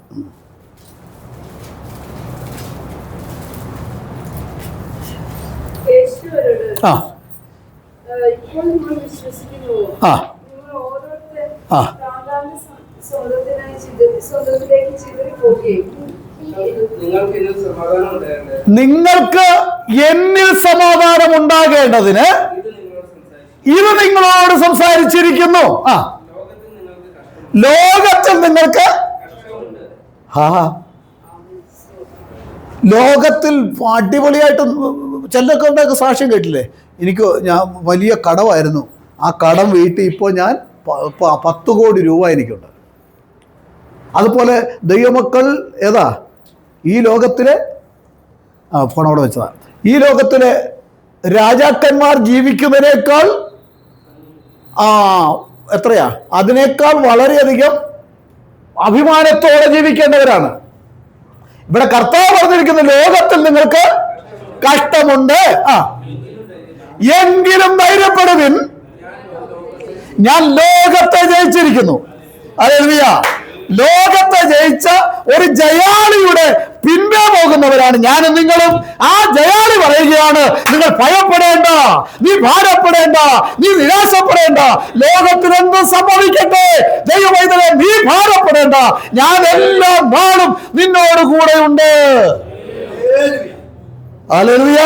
[SPEAKER 1] ആ ആ ആ നിങ്ങൾക്ക് എന്നിൽ സമാധാനം ഉണ്ടാകേണ്ടതിന് ഇത് നിങ്ങളോട് സംസാരിച്ചിരിക്കുന്നു. ആ ലോകത്തിൽ നിങ്ങൾക്ക് ലോകത്തിൽ അടിപൊളിയായിട്ട് ചിലൊക്കെ സാക്ഷ്യം കേട്ടില്ലേ? ഞാൻ വലിയ കടമായിരുന്നു. ആ കടം വീട്ടിൽ ഇപ്പോൾ ഞാൻ 10 കോടി രൂപ എനിക്കുണ്ട്. അതുപോലെ ദൈവമക്കൾ ഏതാ ഈ ലോകത്തിലെ ഫോൺ അവിടെ വെച്ചതാ, ഈ ലോകത്തിലെ രാജാക്കന്മാർ ജീവിക്കുന്നതിനേക്കാൾ എത്രയാ, അതിനേക്കാൾ വളരെയധികം അഭിമാനത്തോടെ ജീവിക്കേണ്ടവരാണ്. ഇവിടെ കർത്താവ് പറഞ്ഞിരിക്കുന്ന ലോകത്തിൽ നിങ്ങൾക്ക് കഷ്ടമുണ്ട്, എങ്കിലും ധൈര്യപ്പെടുവിൻ, ഞാൻ ലോകത്തെ ജയിച്ചിരിക്കുന്നു. ഹല്ലേലൂയ. ലോകത്തെ ജയിച്ച ഒരു ജയാളിയുടെ വന്നവരാണ് ഞാനും നിങ്ങളും. ആ ജയാളി പറയുകയാണ്, നിങ്ങൾ ഭയപ്പെടേണ്ട, നീ ഭാരപ്പെടേണ്ട, നീ നിരാശപ്പെടേണ്ട. ലോകത്തിനെന്ത് സംഭവിക്കട്ടെ, ദൈവമൈതലേ നീ ഭാരപ്പെടേണ്ട, ഞാൻ എല്ലാ നാളും നിന്നോട് കൂടെ ഉണ്ട്. ഹല്ലേലൂയ.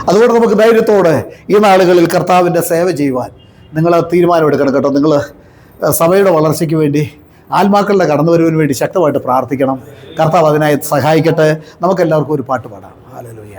[SPEAKER 1] അതുകൊണ്ട് നമുക്ക് ധൈര്യത്തോടെ ഈ നാളുകളിൽ കർത്താവിൻ്റെ സേവ ചെയ്യുവാൻ നിങ്ങൾ തീരുമാനമെടുക്കണം കേട്ടോ. നിങ്ങൾ സഭയുടെ വളർച്ചയ്ക്ക് വേണ്ടി, ആത്മാക്കളുടെ കടന്നുവരവിന് വേണ്ടി ശക്തമായിട്ട് പ്രാർത്ഥിക്കണം. കർത്താവ് അതിനായി സഹായിക്കട്ടെ. നമുക്കെല്ലാവർക്കും ഒരു പാട്ട് പാടാം. ഹല്ലേലൂയ.